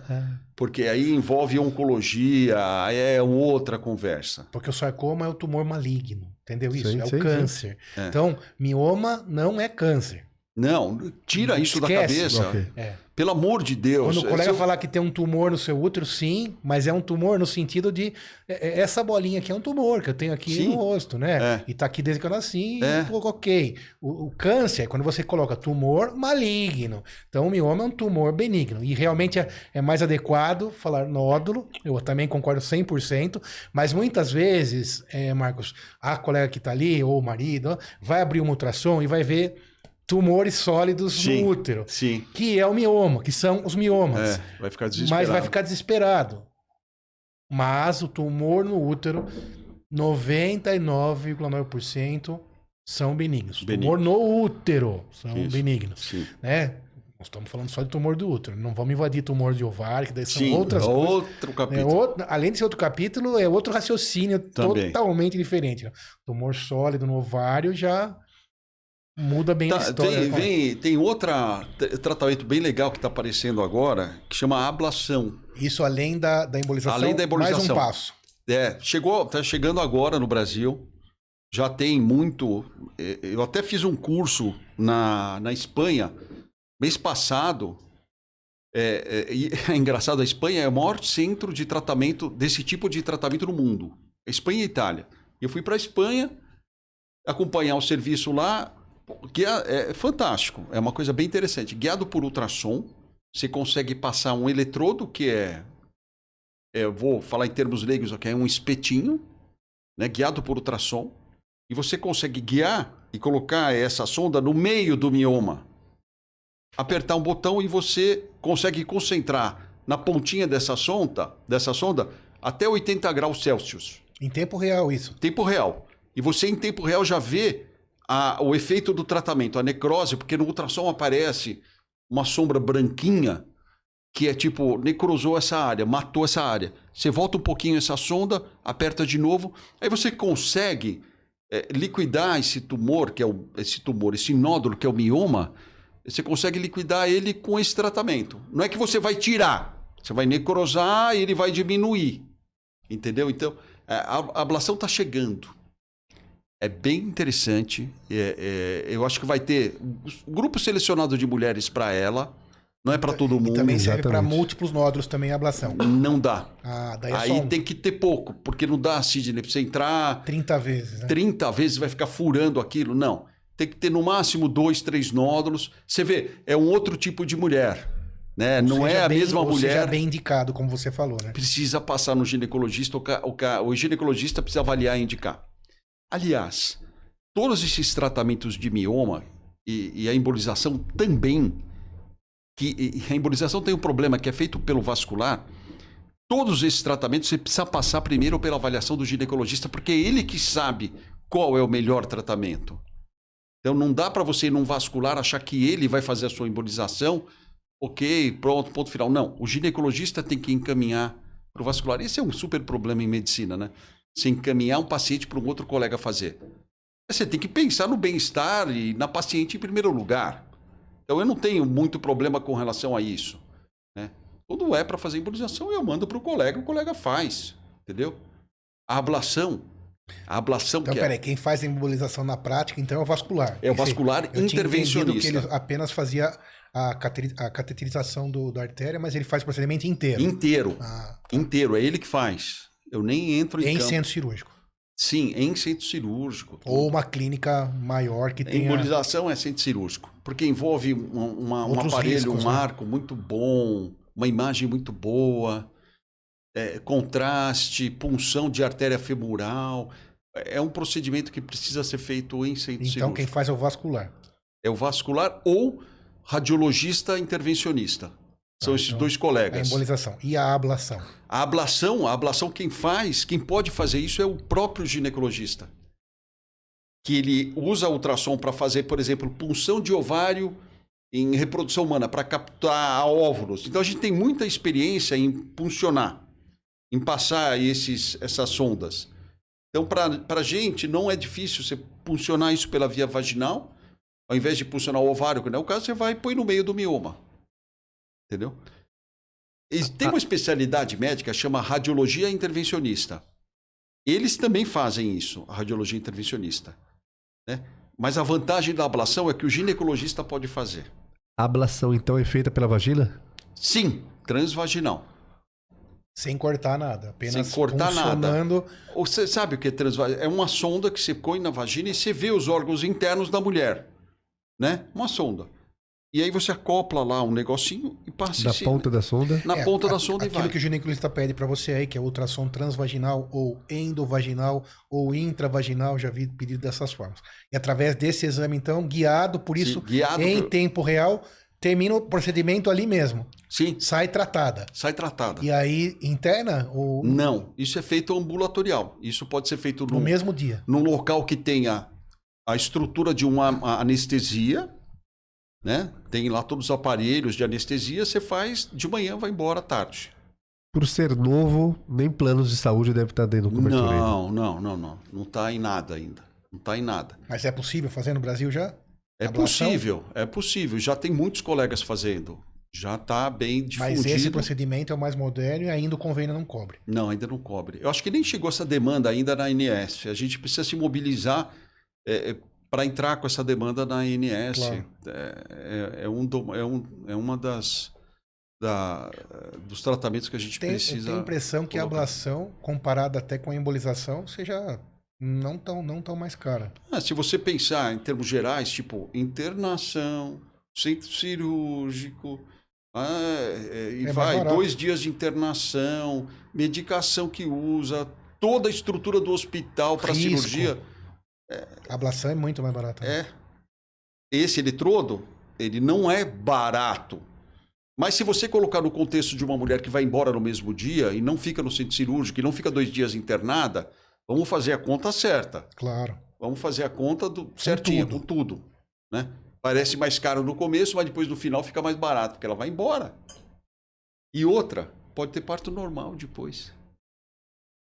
Porque aí envolve oncologia, aí é outra conversa. Porque o sarcoma é o tumor maligno, entendeu isso? Sim, é sim, o câncer. É. Então, mioma não é câncer. Não, tira isso da Esquece. cabeça. Ok. É. Pelo amor de Deus. Quando o colega Se eu- falar que tem um tumor no seu útero, sim, mas é um tumor no sentido de essa bolinha aqui é um tumor que eu tenho aqui Sim. no rosto, né? É. E tá aqui desde que eu nasci, É. e, ok. O câncer é quando você coloca tumor maligno. Então o mioma é um tumor benigno. E realmente é mais adequado falar nódulo, eu também concordo 100%, mas muitas vezes, Marcos, a colega que tá ali, ou o marido, ó, vai abrir um ultrassom e vai ver tumores sólidos Sim. no útero. Sim. Que é o mioma, que são os miomas. Vai ficar desesperado. Mas vai ficar desesperado. Mas o tumor no útero, 99,9% são benignos. Benignos. Tumor no útero são Isso. benignos. Sim. Né? Nós estamos falando só de tumor do útero. Não vamos invadir tumor de ovário, que daí são Sim, outras coisas. outro capítulo. Além de ser outro capítulo, é outro raciocínio Também. totalmente diferente. Né? Tumor sólido no ovário já muda bem a história. Tem outro tratamento bem legal que está aparecendo agora, que chama ablação. Isso além da embolização, Além da embolização. mais um passo. Tá chegando agora no Brasil. Já tem muito. Eu até fiz um curso na Espanha mês passado. E é engraçado, a Espanha é o maior centro de tratamento desse tipo de tratamento no mundo. Espanha e Itália. Eu fui para a Espanha acompanhar o serviço lá. Que é fantástico, é uma coisa bem interessante. Guiado por ultrassom, você consegue passar um eletrodo que eu vou falar em termos leigos aqui, é um espetinho, né, guiado por ultrassom, e você consegue guiar e colocar essa sonda no meio do mioma. Apertar um botão e você consegue concentrar na pontinha dessa sonda até 80 graus Celsius. Em tempo real, isso. Tempo real. E você em tempo real já vê o efeito do tratamento, a necrose, porque no ultrassom aparece uma sombra branquinha que é tipo, necrosou essa área, matou essa área. Você volta um pouquinho essa sonda, aperta de novo, aí você consegue liquidar esse tumor, esse nódulo que é o mioma, você consegue liquidar ele com esse tratamento. Não é que você vai tirar, você vai necrosar e ele vai diminuir. Entendeu? Então, a ablação está chegando. É bem interessante. Eu acho que vai ter um grupo selecionado de mulheres para ela. Não é para todo mundo. E também serve para exatamente. múltiplos nódulos também a ablação. Não dá. Daí é Aí só tem que ter pouco, porque não dá, Sidney, para você entrar 30 vezes. Né? 30 vezes, vai ficar furando aquilo. Não. Tem que ter no máximo 2, 3 nódulos. Você vê, é um outro tipo de mulher. Né? Não é a mesma mulher. Seja bem indicado, como você falou, né? Precisa passar no ginecologista. O ginecologista precisa avaliar e indicar. Aliás, todos esses tratamentos de mioma e a embolização também, que a embolização tem um problema que é feito pelo vascular, todos esses tratamentos você precisa passar primeiro pela avaliação do ginecologista, porque é ele que sabe qual é o melhor tratamento. Então não dá para você ir num vascular achar que ele vai fazer a sua embolização, ok, pronto, ponto final. Não, o ginecologista tem que encaminhar para o vascular. Esse é um super problema em medicina, né? Você encaminhar um paciente para um outro colega fazer. Você tem que pensar no bem-estar e na paciente em primeiro lugar. Então eu não tenho muito problema com relação a isso. Né? Quando é para fazer embolização, eu mando para o colega faz. Entendeu? A ablação Então, que peraí, quem faz a embolização na prática, então, é o vascular. é o vascular Eu tinha entendido intervencionista. que ele apenas fazia a cateterização da artéria, mas ele faz o procedimento inteiro. Inteiro. Ah, Inteiro, é ele que faz. Eu nem entro em Em campo. centro cirúrgico. Sim, em centro cirúrgico. Ou uma clínica maior que tenha... Embolização é centro cirúrgico, porque envolve um Outros aparelho, riscos, um né? arco muito bom, uma imagem muito boa, contraste, punção de artéria femoral. É um procedimento que precisa ser feito em centro Então cirúrgico. quem faz é o vascular. É o vascular ou radiologista intervencionista. São esses Então, dois A colegas. embolização. E a ablação? A ablação quem pode fazer isso é o próprio ginecologista. Que ele usa ultrassom para fazer, por exemplo, punção de ovário em reprodução humana, para captar óvulos. Então a gente tem muita experiência em puncionar, em passar essas sondas. Então para a gente não é difícil você puncionar isso pela via vaginal, ao invés de puncionar o ovário, que não é o caso, você vai e põe no meio do mioma. Entendeu? E tem uma especialidade médica chama radiologia intervencionista. Eles também fazem isso, a radiologia intervencionista. Né? Mas a vantagem da ablação é que o ginecologista pode fazer. A ablação, então, é feita pela vagina? Sim, transvaginal. Sem cortar nada. Apenas Sem cortar funcionando. Ou você sabe o que é transvaginal? É uma sonda que você põe na vagina e você vê os órgãos internos da mulher. Né? Uma sonda. E aí você acopla lá um negocinho e passa Na ponta da sonda? Na ponta da sonda e vai. Aquilo que o ginecologista pede para você aí, que é ultrassom transvaginal ou endovaginal ou intravaginal, já vi pedido dessas formas. E através desse exame, então, guiado, por isso, guiado em tempo real, termina o procedimento ali mesmo. Sim, Sai tratada. sai tratada. E aí, interna ou Não, isso é feito ambulatorial. Isso pode ser feito no mesmo dia? num local que tenha a estrutura de uma anestesia, né? Tem lá todos os aparelhos de anestesia, você faz de manhã, vai embora à tarde. Por ser novo, nem planos de saúde deve estar dentro do cobertura ainda. Não. Não está em nada ainda. Não está em nada. Mas é possível fazer no Brasil já? É Ablação? possível. Já tem muitos colegas fazendo. Já está bem difundido. Mas esse procedimento é o mais moderno e ainda o convênio não cobre. Não, ainda não cobre. Eu acho que nem chegou essa demanda ainda na ANS. A gente precisa se mobilizar para entrar com essa demanda na ANS. Claro. É uma dos tratamentos que a gente precisa. Eu tenho a impressão que a colocar. ablação, comparada até com a embolização, seja não tão mais cara. Se você pensar em termos gerais, tipo internação, centro cirúrgico, e É mais vai, barato. 2 dias de internação, medicação que usa, toda a estrutura do hospital para Risco. cirurgia. A ablação é muito mais barata. né? Esse eletrodo, ele não é barato. Mas se você colocar no contexto de uma mulher que vai embora no mesmo dia e não fica no centro cirúrgico e não fica 2 dias internada, vamos fazer a conta certa. Claro. Vamos fazer a conta certinho, com tudo. Né? Parece mais caro no começo, mas depois no final fica mais barato, porque ela vai embora. E outra, pode ter parto normal depois.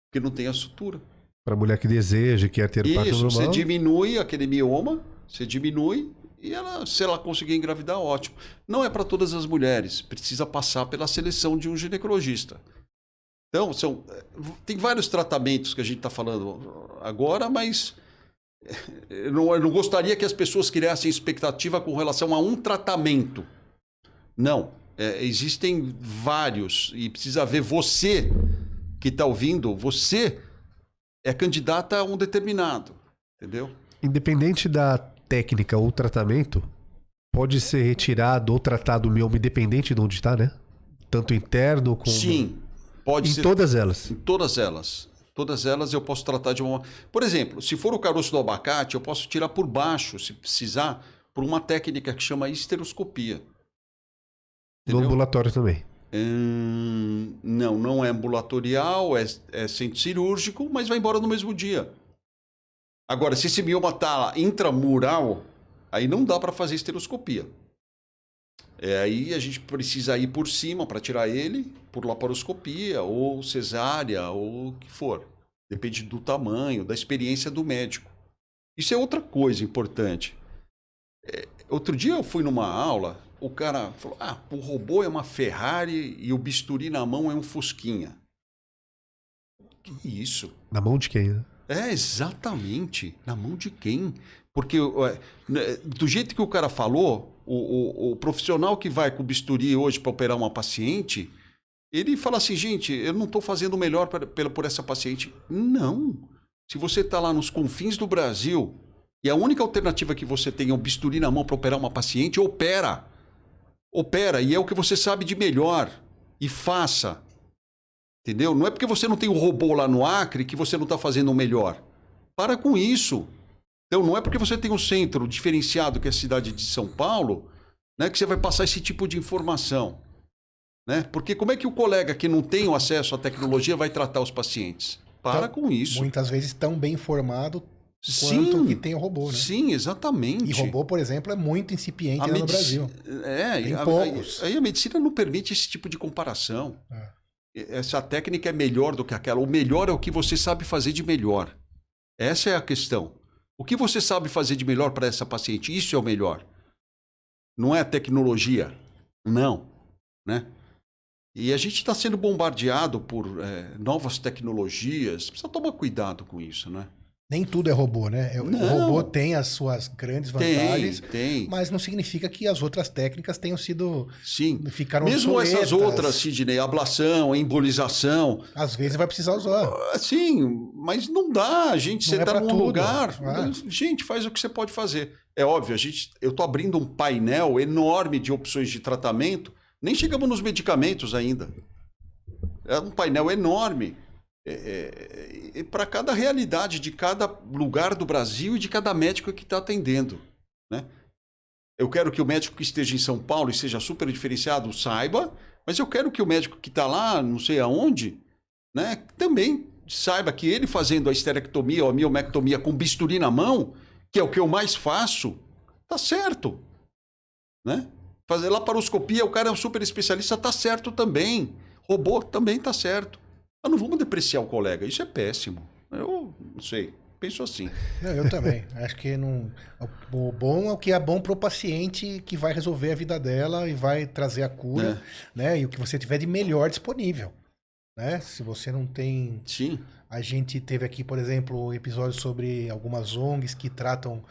Porque não tem a sutura. Para a mulher que deseja, quer ter parto Isso, normal. você diminui aquele mioma, você diminui e se ela conseguir engravidar, ótimo. Não é para todas as mulheres, precisa passar pela seleção de um ginecologista. Então, tem vários tratamentos que a gente está falando agora, mas eu não gostaria que as pessoas criassem expectativa com relação a um tratamento. Não, existem vários e precisa ver você que está ouvindo, você é candidata a um determinado, entendeu? Independente da técnica ou tratamento, pode ser retirado ou tratado o mioma independente de onde está, né? Tanto interno como... Sim, pode Em ser. todas elas. Em todas elas. Todas elas eu posso tratar de uma... Por exemplo, se for o caroço do abacate, eu posso tirar por baixo, se precisar, por uma técnica que chama esteroscopia. No Entendeu? ambulatório também. Não é ambulatorial, é centro cirúrgico, mas vai embora no mesmo dia. Agora, se esse mioma está intramural, aí não dá para fazer esteroscopia. Aí a gente precisa ir por cima para tirar ele, por laparoscopia, ou cesárea, ou o que for. Depende do tamanho, da experiência do médico. Isso é outra coisa importante. Outro dia eu fui numa aula, o cara falou, o robô é uma Ferrari e o bisturi na mão é um Fusquinha. Que isso? Na mão de quem, né? Exatamente. Na mão de quem? Porque do jeito que o cara falou, o profissional que vai com o bisturi hoje para operar uma paciente, Ele fala assim, gente, eu não estou fazendo o melhor por essa paciente. Não. Se você está lá nos confins do Brasil e a única alternativa que você tem é um bisturi na mão para operar uma paciente, opera. Opera, e é o que você sabe de melhor. E faça. Entendeu? Não é porque você não tem um robô lá no Acre que você não está fazendo o melhor. Para com isso. Então, não é porque você tem um centro diferenciado, que é a cidade de São Paulo, né, que você vai passar esse tipo de informação. Né? Porque como é que o colega que não tem o acesso à tecnologia vai tratar os pacientes? Para com isso. Muitas vezes tão bem informado quanto Sim, que tem o robô, né? Sim, exatamente. E robô, por exemplo, é muito incipiente no Brasil. Tem poucos. Aí a medicina não permite esse tipo de comparação. Essa técnica é melhor do que aquela. O melhor é o que você sabe fazer de melhor. Essa é a questão. O que você sabe fazer de melhor para essa paciente? Isso é o melhor. Não é a tecnologia. Não. Né? E a gente está sendo bombardeado por novas tecnologias. Precisa tomar cuidado com isso, né? Nem tudo é robô, né? O robô tem as suas grandes vantagens, tem. Mas não significa que as outras técnicas tenham sido... Sim. Ficaram mesmo obsoletas. Essas outras, Sidney, ablação, embolização. Às vezes vai precisar usar. Sim, mas não dá. Você está num lugar. Ah. Gente, faz o que você pode fazer. É óbvio, eu estou abrindo um painel enorme de opções de tratamento. Nem chegamos nos medicamentos ainda. É um painel enorme. Para cada realidade de cada lugar do Brasil e de cada médico que está atendendo. Né? Eu quero que o médico que esteja em São Paulo e seja super diferenciado saiba, mas eu quero que o médico que está lá, não sei aonde, né, também saiba que ele fazendo a esterectomia ou a miomectomia com bisturi na mão, que é o que eu mais faço, tá certo. Né? Fazer laparoscopia, o cara é um super especialista, tá certo também. Robô também tá certo. Mas não vamos depreciar o colega, isso é péssimo. Eu não sei, penso assim. Eu também. Acho que não. O bom é o que é bom para o paciente, que vai resolver a vida dela e vai trazer a cura, né? E o que você tiver de melhor disponível. Né? Se você não tem. Sim. A gente teve aqui, por exemplo, um episódio sobre algumas ONGs que tratam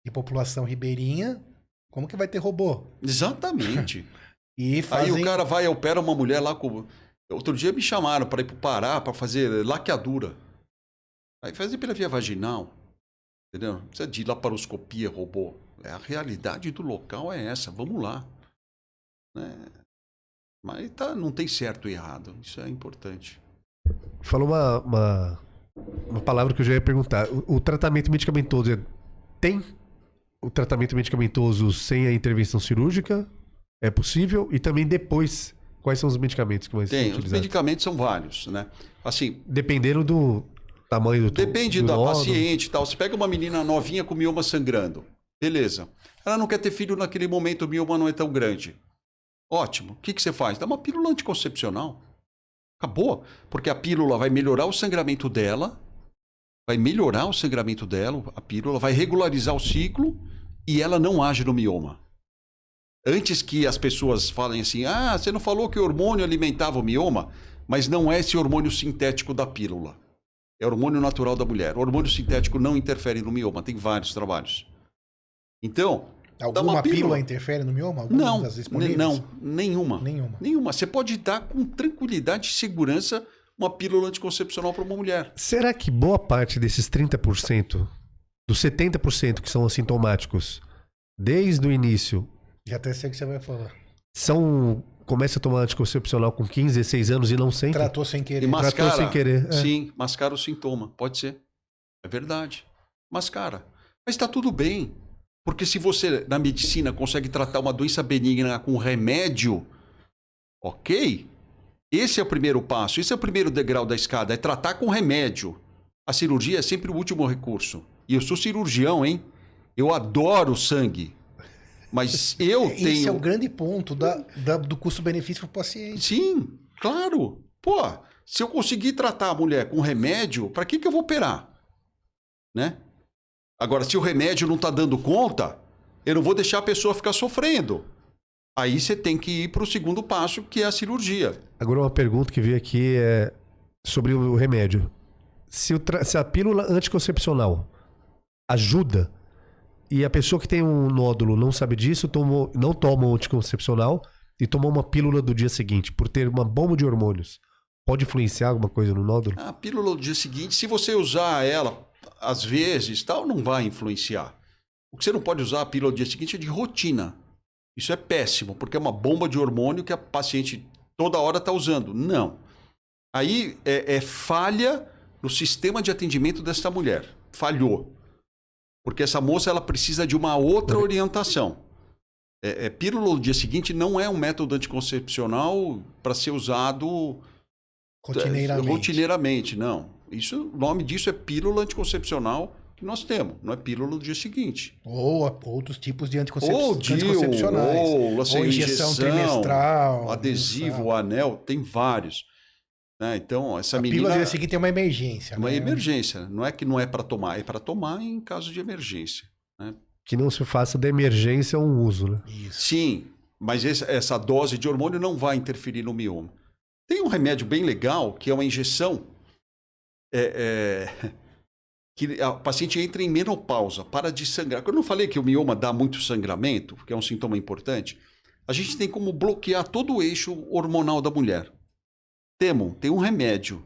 de população ribeirinha. Como que vai ter robô? Exatamente. E fazem... Aí o cara vai e opera uma mulher lá com... Outro dia me chamaram para ir para o Pará para fazer laqueadura. Aí fazer pela via vaginal. Entendeu? Não precisa de laparoscopia, robô. A realidade do local é essa. Vamos lá. Né? Mas não tem certo e errado. Isso é importante. Falou uma palavra que eu já ia perguntar. O tratamento medicamentoso tem o tratamento medicamentoso sem a intervenção cirúrgica? É possível? E também depois, quais são os medicamentos que vão ser utilizados? Os medicamentos são vários, né? Assim, dependendo do tamanho do depende da paciente e tal. Você pega uma menina novinha com mioma sangrando. Beleza. Ela não quer ter filho naquele momento, o mioma não é tão grande. Ótimo. O que você faz? Dá uma pílula anticoncepcional. Acabou. Porque a pílula vai melhorar o sangramento dela, a pílula vai regularizar o ciclo e ela não age no mioma. Antes que as pessoas falem assim, você não falou que o hormônio alimentava o mioma, mas não é esse hormônio sintético da pílula. É o hormônio natural da mulher. O hormônio sintético não interfere no mioma, tem vários trabalhos. Então, alguma pílula interfere no mioma? Não, nenhuma. Você pode dar com tranquilidade e segurança uma pílula anticoncepcional para uma mulher. Será que boa parte desses 30%, dos 70% que são assintomáticos, desde o início... Já até sei o que você vai falar. Começa a tomar anticoncepcional com 15, 16 anos e não sente? Tratou sem querer. E mascara, tratou sem querer. Sim, mascara o sintoma. Pode ser. É verdade. Mascara. Mas está tudo bem. Porque se você, na medicina, consegue tratar uma doença benigna com remédio, ok? Esse é o primeiro passo. Esse é o primeiro degrau da escada. É tratar com remédio. A cirurgia é sempre o último recurso. E eu sou cirurgião, hein? Eu adoro sangue. Mas eu tenho... Esse é o grande ponto do custo-benefício para o paciente. Sim, claro. Pô, se eu conseguir tratar a mulher com remédio, para que eu vou operar? Né? Agora, se o remédio não está dando conta, eu não vou deixar a pessoa ficar sofrendo. Aí você tem que ir para o segundo passo, que é a cirurgia. Agora uma pergunta que veio aqui é sobre o remédio. Se a pílula anticoncepcional ajuda... E a pessoa que tem um nódulo não sabe disso, não toma o anticoncepcional e tomar uma pílula do dia seguinte, por ter uma bomba de hormônios, pode influenciar alguma coisa no nódulo? A pílula do dia seguinte, se você usar ela às vezes, tal, não vai influenciar. O que você não pode usar a pílula do dia seguinte é de rotina. Isso é péssimo, porque é uma bomba de hormônio que a paciente toda hora está usando. Não. Aí é falha no sistema de atendimento dessa mulher. Falhou. Porque essa moça ela precisa de uma outra orientação. Pílula do dia seguinte não é um método anticoncepcional para ser usado rotineiramente, não. O nome disso é pílula anticoncepcional que nós temos, não é pílula do dia seguinte. Ou outros tipos de anticoncepcionais. Ou injeção trimestral. Adesivo, anel, tem vários. Né? Então, essa menina... A pílula do dia seguinte é uma emergência. Uma emergência. Não é que não é para tomar, é para tomar em caso de emergência. Né? Que não se faça da emergência um uso, né? Isso. Sim, mas essa dose de hormônio não vai interferir no mioma. Tem um remédio bem legal, que é uma injeção que a paciente entra em menopausa, para de sangrar. Quando eu falei que o mioma dá muito sangramento, que é um sintoma importante, a gente tem como bloquear todo o eixo hormonal da mulher. Tem um remédio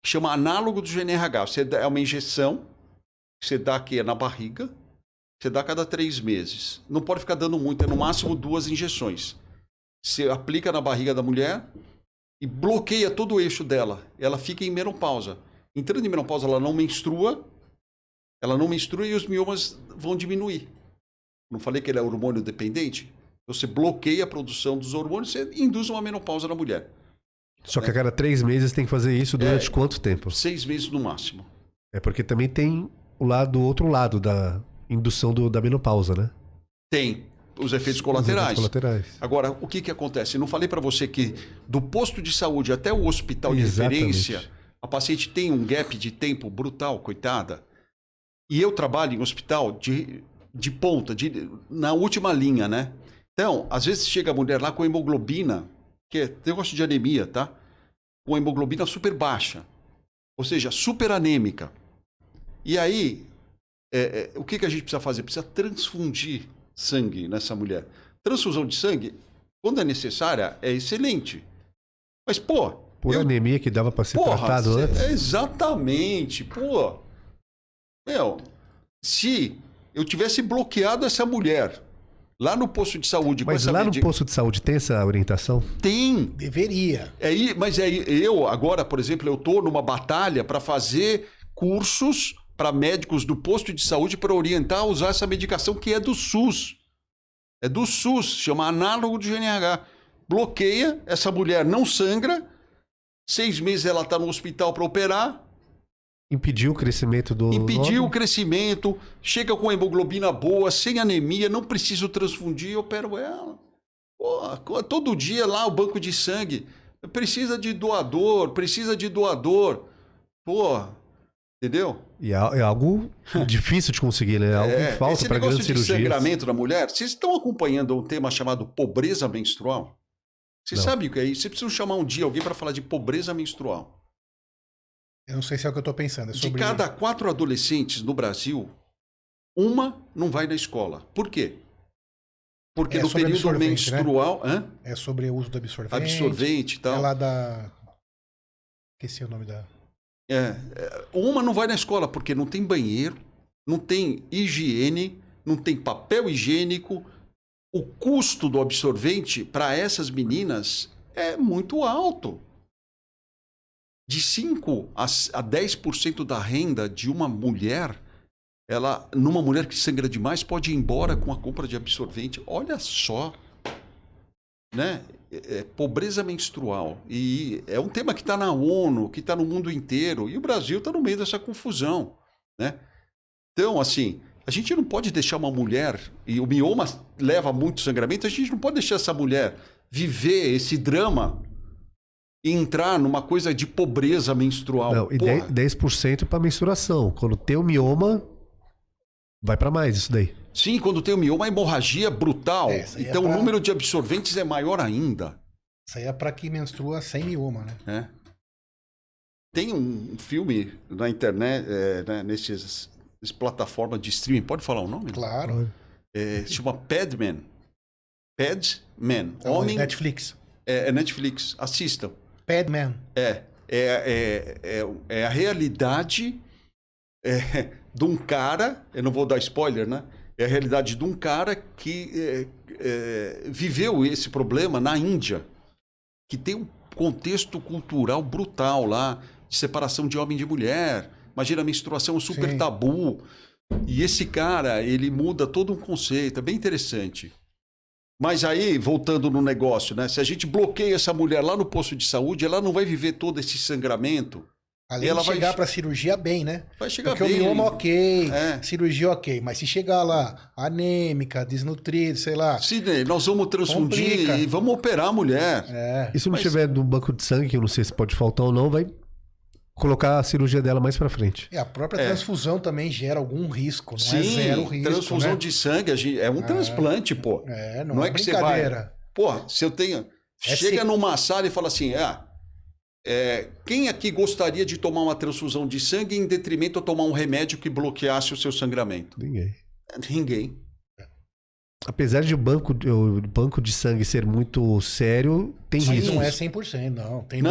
que chama análogo do GnRH. É uma injeção que você dá aqui na barriga, você dá a cada 3 meses. Não pode ficar dando muito, é no máximo 2 injeções. Você aplica na barriga da mulher e bloqueia todo o eixo dela. Ela fica em menopausa. Entrando em menopausa, ela não menstrua e os miomas vão diminuir. Não falei que ele é hormônio dependente? Você bloqueia a produção dos hormônios, você induz uma menopausa na mulher. Só que a cada 3 meses tem que fazer isso durante quanto tempo? 6 meses no máximo. É porque também tem o outro lado da indução da menopausa, né? Tem os efeitos colaterais. Colaterais. Agora, o que acontece? Eu não falei para você que do posto de saúde até o hospital de Exatamente. referência, a paciente tem um gap de tempo brutal, coitada. E eu trabalho em hospital de ponta, na última linha, né? Então, às vezes chega a mulher lá com hemoglobina, que é negócio de anemia, tá? Com hemoglobina super baixa. Ou seja, super anêmica. E aí, o que a gente precisa fazer? Precisa transfundir sangue nessa mulher. Transfusão de sangue, quando é necessária, é excelente. Mas, pô... Por anemia que dava para ser tratado antes? Exatamente. Pô, se eu tivesse bloqueado essa mulher lá no posto de saúde... Mas lá no posto de saúde tem essa orientação? Tem. Deveria. Mas eu agora, por exemplo, eu estou numa batalha para fazer cursos para médicos do posto de saúde para orientar a usar essa medicação que é do SUS. É do SUS, chama análogo do GnRH. Bloqueia, essa mulher não sangra, 6 meses ela está no hospital para operar. Impediu o crescimento do... Impediu o crescimento, chega com hemoglobina boa, sem anemia, não preciso transfundir, eu opero ela. Pô, todo dia lá o banco de sangue, precisa de doador. Pô, entendeu? E é algo difícil de conseguir, né? É algo que falta para grandes cirurgias. Esse negócio de sangramento da mulher, vocês estão acompanhando um tema chamado pobreza menstrual? Vocês sabem o que é isso? Vocês precisam chamar um dia alguém para falar de pobreza menstrual. Eu não sei se é o que eu estou pensando. De cada 4 adolescentes no Brasil, uma não vai na escola. Por quê? Porque no período menstrual... Né? É sobre o uso do absorvente. Absorvente e tal. É lá da... Esqueci o nome da... Uma não vai na escola porque não tem banheiro, não tem higiene, não tem papel higiênico. O custo do absorvente para essas meninas é muito alto. De 5% a 10% da renda de uma mulher, numa mulher que sangra demais, pode ir embora com a compra de absorvente. Olha só, né? Pobreza menstrual. E é um tema que está na ONU, que está no mundo inteiro. E o Brasil está no meio dessa confusão, né? Então, assim, a gente não pode deixar uma mulher, e o mioma leva muito sangramento, a gente não pode deixar essa mulher viver esse drama e entrar numa coisa de pobreza menstrual. Não, e 10% para menstruação. Quando tem o mioma, vai para mais isso daí. Sim, quando tem o mioma, a hemorragia é brutal. Então o número de absorventes é maior ainda. Isso aí é para quem menstrua sem mioma, né? Tem um filme na internet, né, nessas plataformas de streaming. Pode falar o nome? Claro. Se chama Padman. Padman. É o Netflix. É Netflix. Assistam. Padman. É a realidade de um cara, eu não vou dar spoiler, né? É a realidade de um cara que viveu esse problema na Índia, que tem um contexto cultural brutal lá, de separação de homem e de mulher. Imagina, a menstruação super Sim. tabu. E esse cara, ele muda todo um conceito, é bem interessante. Mas aí, voltando no negócio, né? Se a gente bloqueia essa mulher lá no posto de saúde, ela não vai viver todo esse sangramento. Além ela de chegar para cirurgia bem, né? Vai chegar Porque bem. o mioma ok, É. cirurgia ok, mas se chegar lá anêmica, desnutrida, sei lá. Sidney, nós vamos transfundir Complica. e vamos operar a mulher. E se não Mas- tiver no banco de sangue, que eu não sei se pode faltar ou não, vai colocar a cirurgia dela mais pra frente. A própria transfusão também gera algum risco, não é zero risco, transfusão né? de sangue é um transplante, pô. Não é que você vai... brincadeira. Pô, se eu tenho... É Chega se- numa sala e fala assim, quem aqui gostaria de tomar uma transfusão de sangue em detrimento a tomar um remédio que bloqueasse o seu sangramento? Ninguém. Ninguém. Apesar de o banco de sangue ser muito sério, tem Mas riscos. não é 100%, não. Tem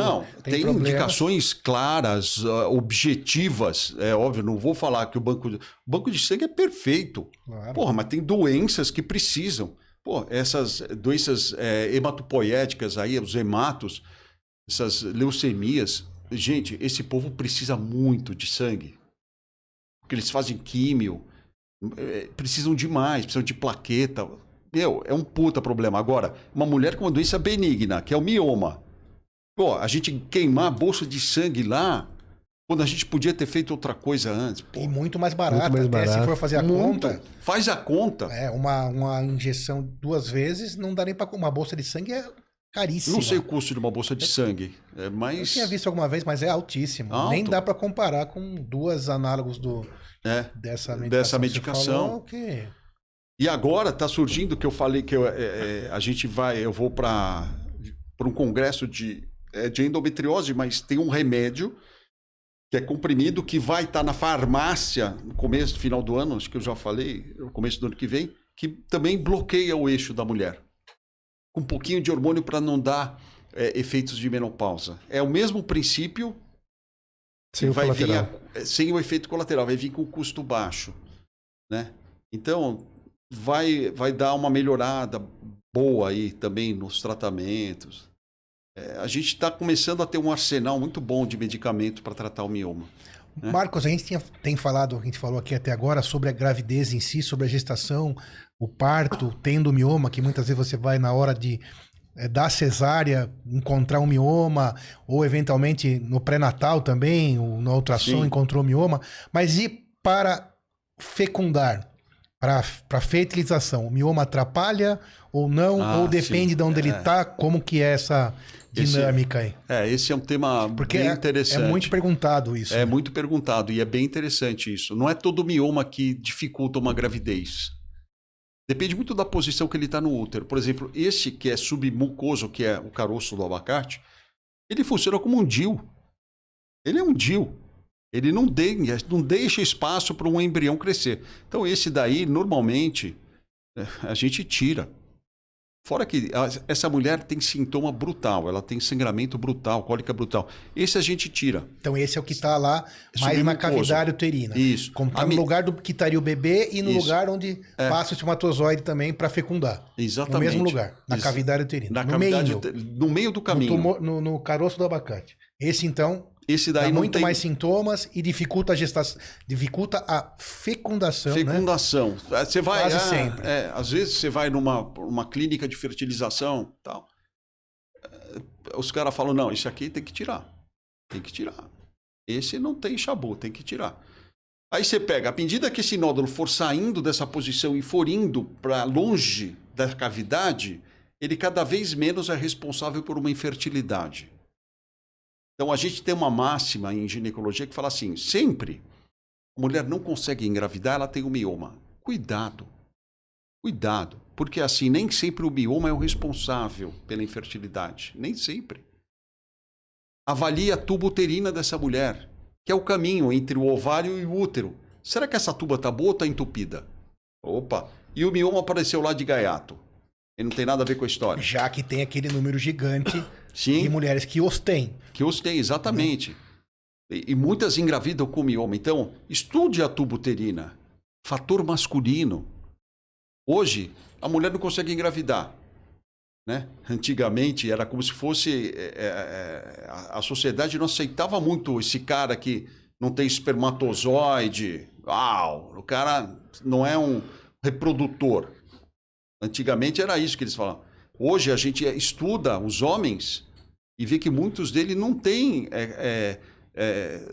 Tem problemas. indicações claras, objetivas. É óbvio, não vou falar que o banco de sangue é perfeito. Claro. Porra, mas tem doenças que precisam. Pô, essas doenças hematopoéticas aí, os hematos, essas leucemias. Gente, esse povo precisa muito de sangue. Porque eles fazem químio, precisam demais, precisam de plaqueta. Meu, é um puta problema. Agora, uma mulher com uma doença benigna, que é o mioma. Pô, a gente queimar a bolsa de sangue lá, quando a gente podia ter feito outra coisa antes. Pô, E muito mais barato, Muito mais até se barato. for fazer a muito. conta. Faz a conta. Uma injeção 2 vezes não dá nem para uma bolsa de sangue é caríssima. Não sei o custo de uma bolsa de sangue, Eu mas... tinha visto alguma vez, mas é altíssimo. Alto. Nem dá para comparar com 2 análogos dessa medicação. Dessa que você medicação. falou, que... E agora está surgindo que eu falei que eu vou para um congresso de endometriose, mas tem um remédio que é comprimido que vai estar na farmácia no começo, final do ano, acho que eu já falei, no começo do ano que vem, que também bloqueia o eixo da mulher. Com um pouquinho de hormônio para não dar efeitos de menopausa. É o mesmo princípio, Sem o vai vir colateral. sem o efeito colateral, vai vir com custo baixo, né? Então, vai dar uma melhorada boa aí também nos tratamentos. A gente está começando a ter um arsenal muito bom de medicamento para tratar o mioma. Marcos, a gente tem falado, a gente falou aqui até agora sobre a gravidez em si, sobre a gestação, o parto, tendo mioma, que muitas vezes você vai na hora de dar cesárea, encontrar um mioma, ou eventualmente no pré-natal também, ou na ultrassom Sim. encontrou mioma, mas e para fecundar, para fertilização, o mioma atrapalha ou não, ou depende sim. de onde ele está, como que é essa dinâmica aí? Esse é um tema Porque bem interessante. é muito perguntado isso. É né? muito perguntado e é bem interessante isso. Não é todo mioma que dificulta uma gravidez. Depende muito da posição que ele está no útero. Por exemplo, esse que é submucoso, que é o caroço do abacate, ele funciona como um DIU. Ele é um DIU. Ele não deixa espaço para um embrião crescer. Então esse daí, normalmente, a gente tira. Fora que essa mulher tem sintoma brutal, ela tem sangramento brutal, cólica brutal. Esse a gente tira. Então esse é o que está lá mais na Submucoso. cavidade uterina. Isso. Como tá no lugar do que estaria o bebê e no Isso. lugar onde passa o espermatozoide também para fecundar. Exatamente. No mesmo lugar, na Isso. cavidade uterina. Na no cavidade, meio, no meio do caminho. no caroço do abacate. Esse então Esse daí dá não muito tem mais sintomas e dificulta a gestação, dificulta a fecundação, né? fecundação. Você vai, Quase sempre. Às vezes você vai numa clínica de fertilização, tal. Os caras falam, não, isso aqui tem que tirar. Tem que tirar. Esse não tem chabu, tem que tirar. Aí você pega, à medida que esse nódulo for saindo dessa posição e for indo para longe da cavidade, ele cada vez menos é responsável por uma infertilidade. Então a gente tem uma máxima em ginecologia que fala assim, sempre a mulher não consegue engravidar, ela tem um mioma. Cuidado, porque assim, nem sempre o mioma é o responsável pela infertilidade, nem sempre. Avalie a tuba uterina dessa mulher, que é o caminho entre o ovário e o útero. Será que essa tuba está boa ou está entupida? Opa, e o mioma apareceu lá de gaiato. Ele não tem nada a ver com a história. Já que tem aquele número gigante Sim. de mulheres que os têm. Que os tem, exatamente. E muitas engravidam com mioma. Então, estude a tubo uterina. Fator masculino. Hoje, a mulher não consegue engravidar. Né? Antigamente, era como se fosse... a sociedade não aceitava muito esse cara que não tem espermatozoide. O cara não é um reprodutor. Antigamente era isso que eles falavam. Hoje a gente estuda os homens e vê que muitos deles não têm...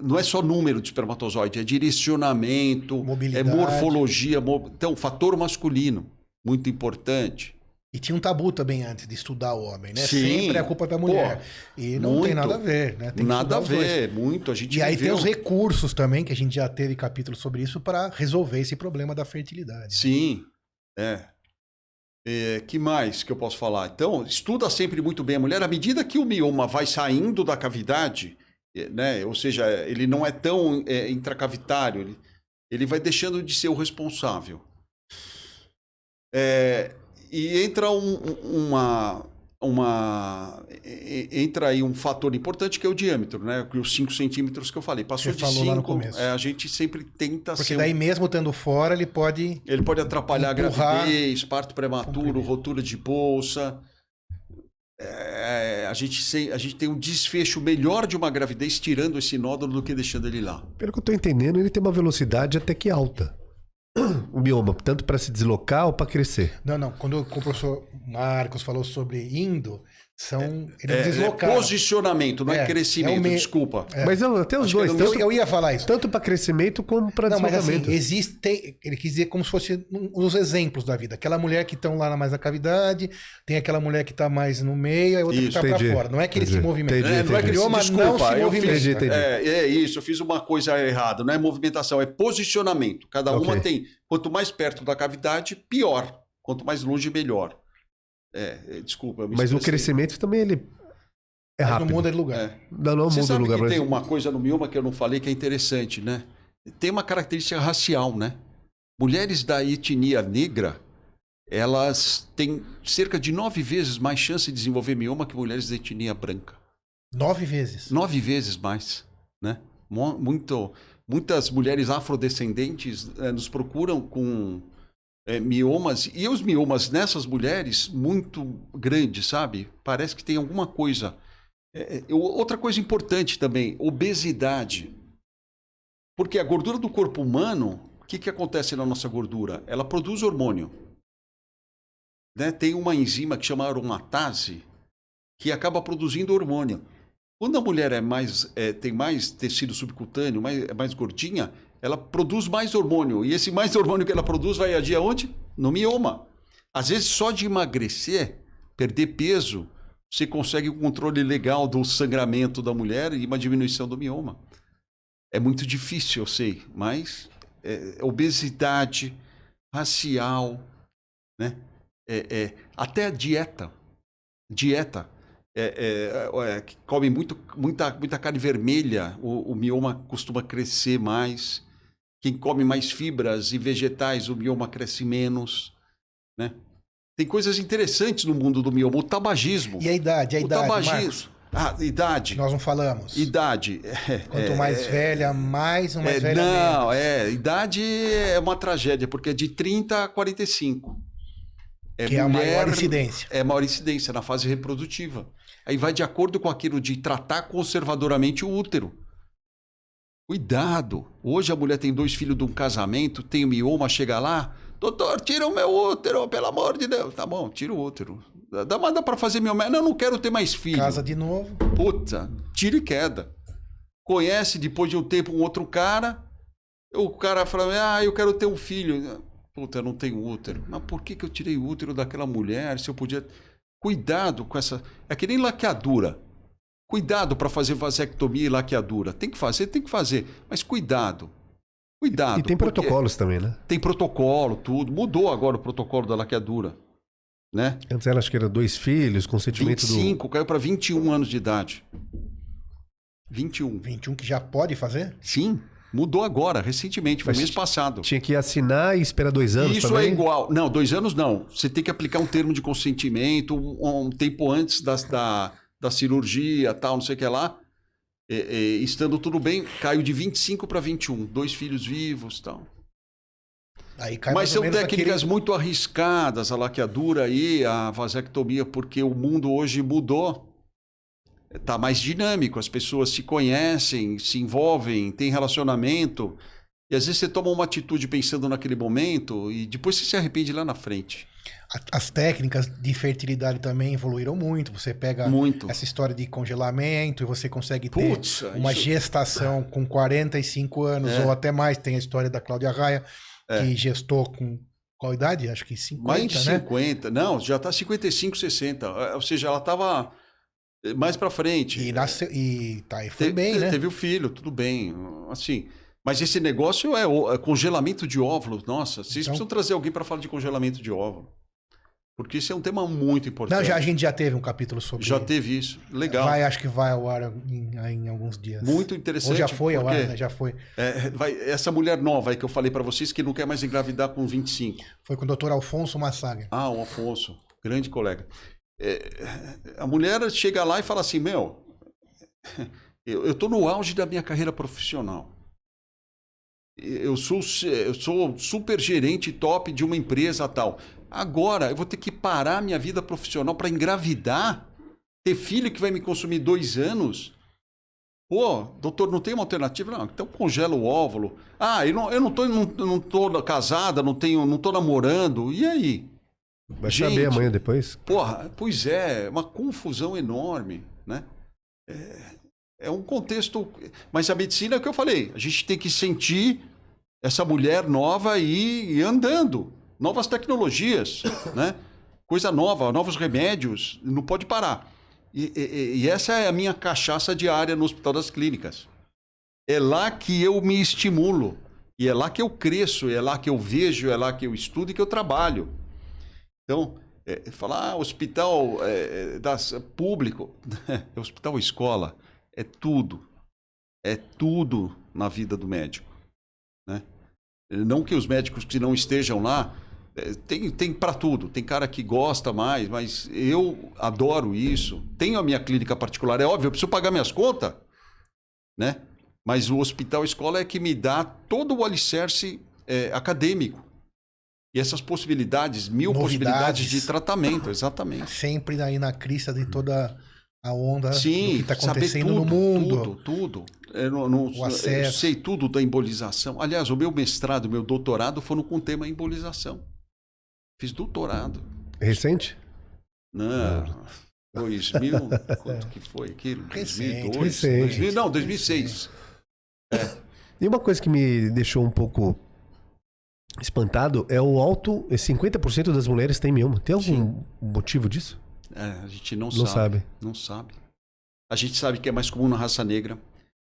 não é só número de espermatozoide, é direcionamento, mobilidade. É morfologia. Então, fator masculino, muito importante. E tinha um tabu também antes de estudar o homem, né? Sim. Sempre a culpa é da mulher. E não tem nada a ver, né? Tem que nada a estudar os ver, dois. muito. A gente E aí tem viveu... os recursos também, que a gente já teve capítulo sobre isso, para resolver esse problema da fertilidade. Sim, que mais que eu posso falar? Então, estuda sempre muito bem a mulher. À medida que o mioma vai saindo da cavidade, né? Ou seja, ele não é tão intracavitário, ele vai deixando de ser o responsável. E entra entra aí um fator importante que é o diâmetro, né? Os 5 centímetros que eu falei. Passou Você de falou 5, lá no começo. A gente sempre tenta Porque daí mesmo estando fora, ele pode... Ele pode atrapalhar empurrar, a gravidez, parto prematuro, rotura de bolsa. A gente tem um desfecho melhor de uma gravidez tirando esse nódulo do que deixando ele lá. Pelo que eu tô entendendo, ele tem uma velocidade até que alta. O mioma, tanto para se deslocar ou para crescer. Não. Quando o professor Marcos falou sobre indo, eles deslocaram. Posicionamento, não é crescimento, desculpa. Mas até os dois. Eu ia falar isso. Tanto para crescimento como para deslocamento. Mas assim, existem... Ele quis dizer como se fosse os exemplos da vida. Aquela mulher que estão lá mais na cavidade, tem aquela mulher que está mais no meio, a outra que está para fora. Não é que eles se movimentam. Não é que mioma não se movimenta. É isso, eu fiz uma coisa errada. Não é movimentação, é posicionamento. Cada uma tem... Quanto mais perto da cavidade, pior. Quanto mais longe, melhor. Desculpa. Mas o crescimento também ele é rápido. Não muda de lugar. Não Você muda sabe de lugar. que Mas... tem uma coisa no mioma que eu não falei que é interessante, né? Tem uma característica racial, né? Mulheres da etnia negra, elas têm cerca de 9 vezes mais chance de desenvolver mioma que mulheres da etnia branca. 9 vezes? 9 vezes mais, né? Muitas mulheres afrodescendentes nos procuram com miomas, e os miomas nessas mulheres muito grandes, sabe? Parece que tem alguma coisa. Outra coisa importante também, obesidade. Porque a gordura do corpo humano, o que acontece na nossa gordura? Ela produz hormônio. Né? Tem uma enzima que chama aromatase, que acaba produzindo hormônio. Quando a mulher tem mais tecido subcutâneo, mais gordinha, ela produz mais hormônio. E esse mais hormônio que ela produz vai agir aonde? No mioma. Às vezes, só de emagrecer, perder peso, você consegue um controle legal do sangramento da mulher e uma diminuição do mioma. É muito difícil, eu sei, mas obesidade, racial, né? Até a dieta. Que come muita carne vermelha, o mioma costuma crescer mais. Quem come mais fibras e vegetais, o mioma cresce menos, né? Tem coisas interessantes no mundo do mioma. O tabagismo. E a idade, tabagismo. Marcos? Idade. Nós não falamos. Idade. Quanto mais velha, mais velha menos. Idade é uma tragédia, porque é de 30 a 45. Que é a maior incidência. É a maior incidência na fase reprodutiva. Aí vai de acordo com aquilo de tratar conservadoramente o útero. Cuidado. Hoje a mulher tem 2 filhos de um casamento, tem mioma, chega lá, doutor, tira o meu útero, pelo amor de Deus. Tá bom, tira o útero. Dá pra fazer mioma. Não quero ter mais filho. Casa de novo. Puta, tira e queda. Conhece depois de um tempo um outro cara, o cara fala, eu quero ter um filho. Puta, eu não tenho útero. Mas por que eu tirei o útero daquela mulher? Se eu podia... Cuidado com essa... É que nem laqueadura. Cuidado para fazer vasectomia e laqueadura. Tem que fazer. Mas cuidado. Cuidado. E tem protocolos também, né? Tem protocolo, tudo. Mudou agora o protocolo da laqueadura. Né? Antes ela acho que era 2 filhos, consentimento 25, caiu para 21 anos de idade. 21. 21 que já pode fazer? Sim. Mudou agora, recentemente, foi Mas mês passado. Tinha que assinar e esperar 2 anos Isso também? é igual. Não, 2 anos não. Você tem que aplicar um termo de consentimento um tempo antes da cirurgia, tal, não sei o que lá. Estando tudo bem, caiu de 25 para 21. 2 filhos vivos e tal. Aí cai Mas mais ou são menos técnicas naquele- muito arriscadas, a laqueadura aí, a vasectomia, porque o mundo hoje mudou. Está mais dinâmico, as pessoas se conhecem, se envolvem, têm relacionamento. E às vezes você toma uma atitude pensando naquele momento e depois você se arrepende lá na frente. As técnicas de fertilidade também evoluíram muito. Você pega Muito. essa história de congelamento e você consegue ter Putz, uma isso- gestação com 45 anos É. ou até mais. Tem a história da Cláudia Raia, que gestou com qual idade? Acho que 50, Mais de né? 50. Não, já está 55, 60. Ou seja, ela estava mais para frente. E, nasceu, e foi bem, né? Teve o filho, tudo bem. Assim. Mas esse negócio é congelamento de óvulos. Nossa, vocês precisam trazer alguém para falar de congelamento de óvulo. Porque isso é um tema muito importante. Não, a gente já teve um capítulo sobre Já teve isso. Legal. Acho que vai ao ar em alguns dias. Muito interessante. Ou já foi ao ar, porque né? Já foi. essa mulher nova aí que eu falei para vocês que não quer mais engravidar com 25. Foi com o Dr. Alfonso Massaga. Ah, o Afonso, grande colega. A mulher chega lá e fala assim, eu tô no auge da minha carreira profissional. Eu sou super gerente top de uma empresa tal. Agora eu vou ter que parar minha vida profissional para engravidar? Ter filho que vai me consumir 2 anos? Pô, doutor, não tem uma alternativa? Não, então congela o óvulo. Ah, eu não tô casada, não tô namorando. E aí? Vai saber amanhã depois? Porra, pois é, uma confusão enorme, né? É um contexto... Mas a medicina é o que eu falei, a gente tem que sentir essa mulher nova e andando. Novas tecnologias, né? Coisa nova, novos remédios, não pode parar. E essa é a minha cachaça diária no Hospital das Clínicas. É lá que eu me estimulo, e é lá que eu cresço, é lá que eu vejo, é lá que eu estudo e que eu trabalho. Então, falar hospital público, hospital escola, é tudo na vida do médico, né? Não que os médicos que não estejam lá, tem para tudo, tem cara que gosta mais, mas eu adoro isso, tenho a minha clínica particular, é óbvio, eu preciso pagar minhas contas, né? Mas o hospital escola é que me dá todo o alicerce acadêmico. E essas possibilidades, possibilidades de tratamento, exatamente. Sempre aí na crista de toda a onda do Sim, que está acontecendo tudo, no mundo. Tudo. O acesso. Eu sei tudo da embolização. Aliás, o meu mestrado, o meu doutorado foram com o tema embolização. Fiz doutorado. Recente? Não, 2000, quanto que foi aquilo? Recente. 2002? 2006. E uma coisa que me deixou um pouco espantado é o alto... 50% das mulheres têm mioma. Tem algum motivo disso? A gente não Não sabe. Não sabe. A gente sabe que é mais comum na raça negra.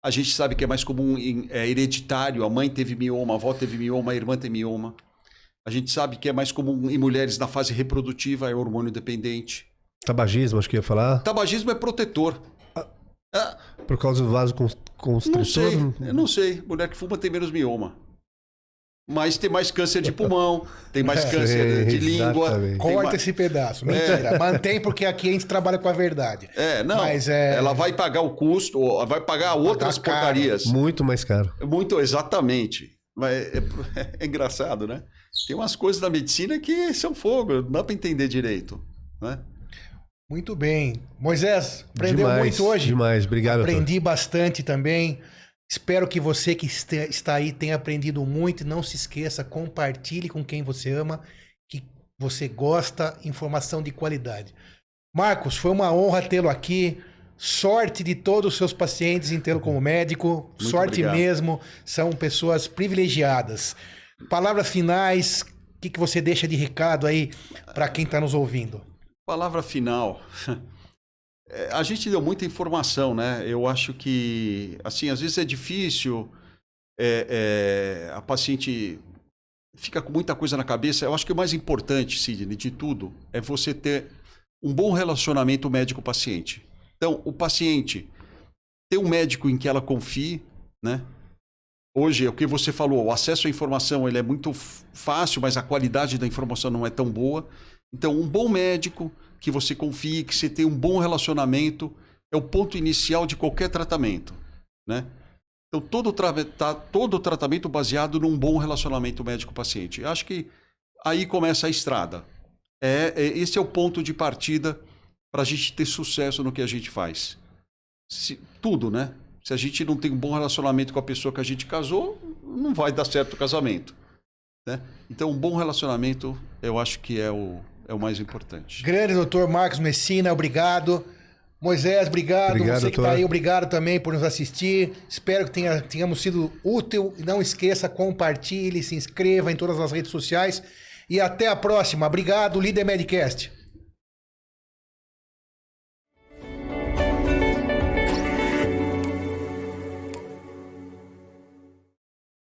A gente sabe que é mais comum hereditário. A mãe teve mioma, a avó teve mioma, a irmã tem mioma. A gente sabe que é mais comum em mulheres na fase reprodutiva, é hormônio dependente. Tabagismo, acho que ia falar. Tabagismo é protetor. Por causa do vaso constritor? Não sei, eu não sei. Mulher que fuma tem menos mioma. Mas tem mais câncer de pulmão, tem mais câncer de língua. Exatamente. Corta esse pedaço. Mentira. Mantém, porque aqui a gente trabalha com a verdade. Não. Mas ela vai pagar o custo, ou vai pagar outras caro. porcarias. Muito mais caro. Muito, exatamente. Mas é engraçado, né? Tem umas coisas da medicina que são fogo, não dá para entender direito, né? Muito bem. Moisés, aprendeu Demais, muito hoje? Demais, obrigado. Aprendi bastante também. Espero que você que está aí tenha aprendido muito. E não se esqueça, compartilhe com quem você ama, que você gosta, informação de qualidade. Marcos, foi uma honra tê-lo aqui. Sorte de todos os seus pacientes em tê-lo como médico. Muito Sorte obrigado. mesmo. São pessoas privilegiadas. Palavras finais, o que você deixa de recado aí para quem está nos ouvindo? Palavra final. A gente deu muita informação, né? Eu acho que, assim, às vezes é difícil, a paciente fica com muita coisa na cabeça. Eu acho que o mais importante, Sidney, de tudo, é você ter um bom relacionamento médico-paciente. Então, o paciente ter um médico em que ela confie, né? Hoje, é o que você falou, o acesso à informação ele é muito fácil, mas a qualidade da informação não é tão boa. Então, um bom médico, que você confie, que você tem um bom relacionamento, é o ponto inicial de qualquer tratamento, né? Então, todo tratamento baseado num bom relacionamento médico-paciente. Eu acho que aí começa a estrada. Esse é o ponto de partida para a gente ter sucesso no que a gente faz. Tudo, né? Se a gente não tem um bom relacionamento com a pessoa que a gente casou, não vai dar certo o casamento, né? Então, um bom relacionamento, eu acho que é o mais importante. Grande doutor Marcos Messina, obrigado. Moisés, obrigado. Você que está aí, obrigado também por nos assistir. Espero que tenhamos sido útil. Não esqueça, compartilhe, se inscreva em todas as redes sociais. E até a próxima. Obrigado, Líder Medcast.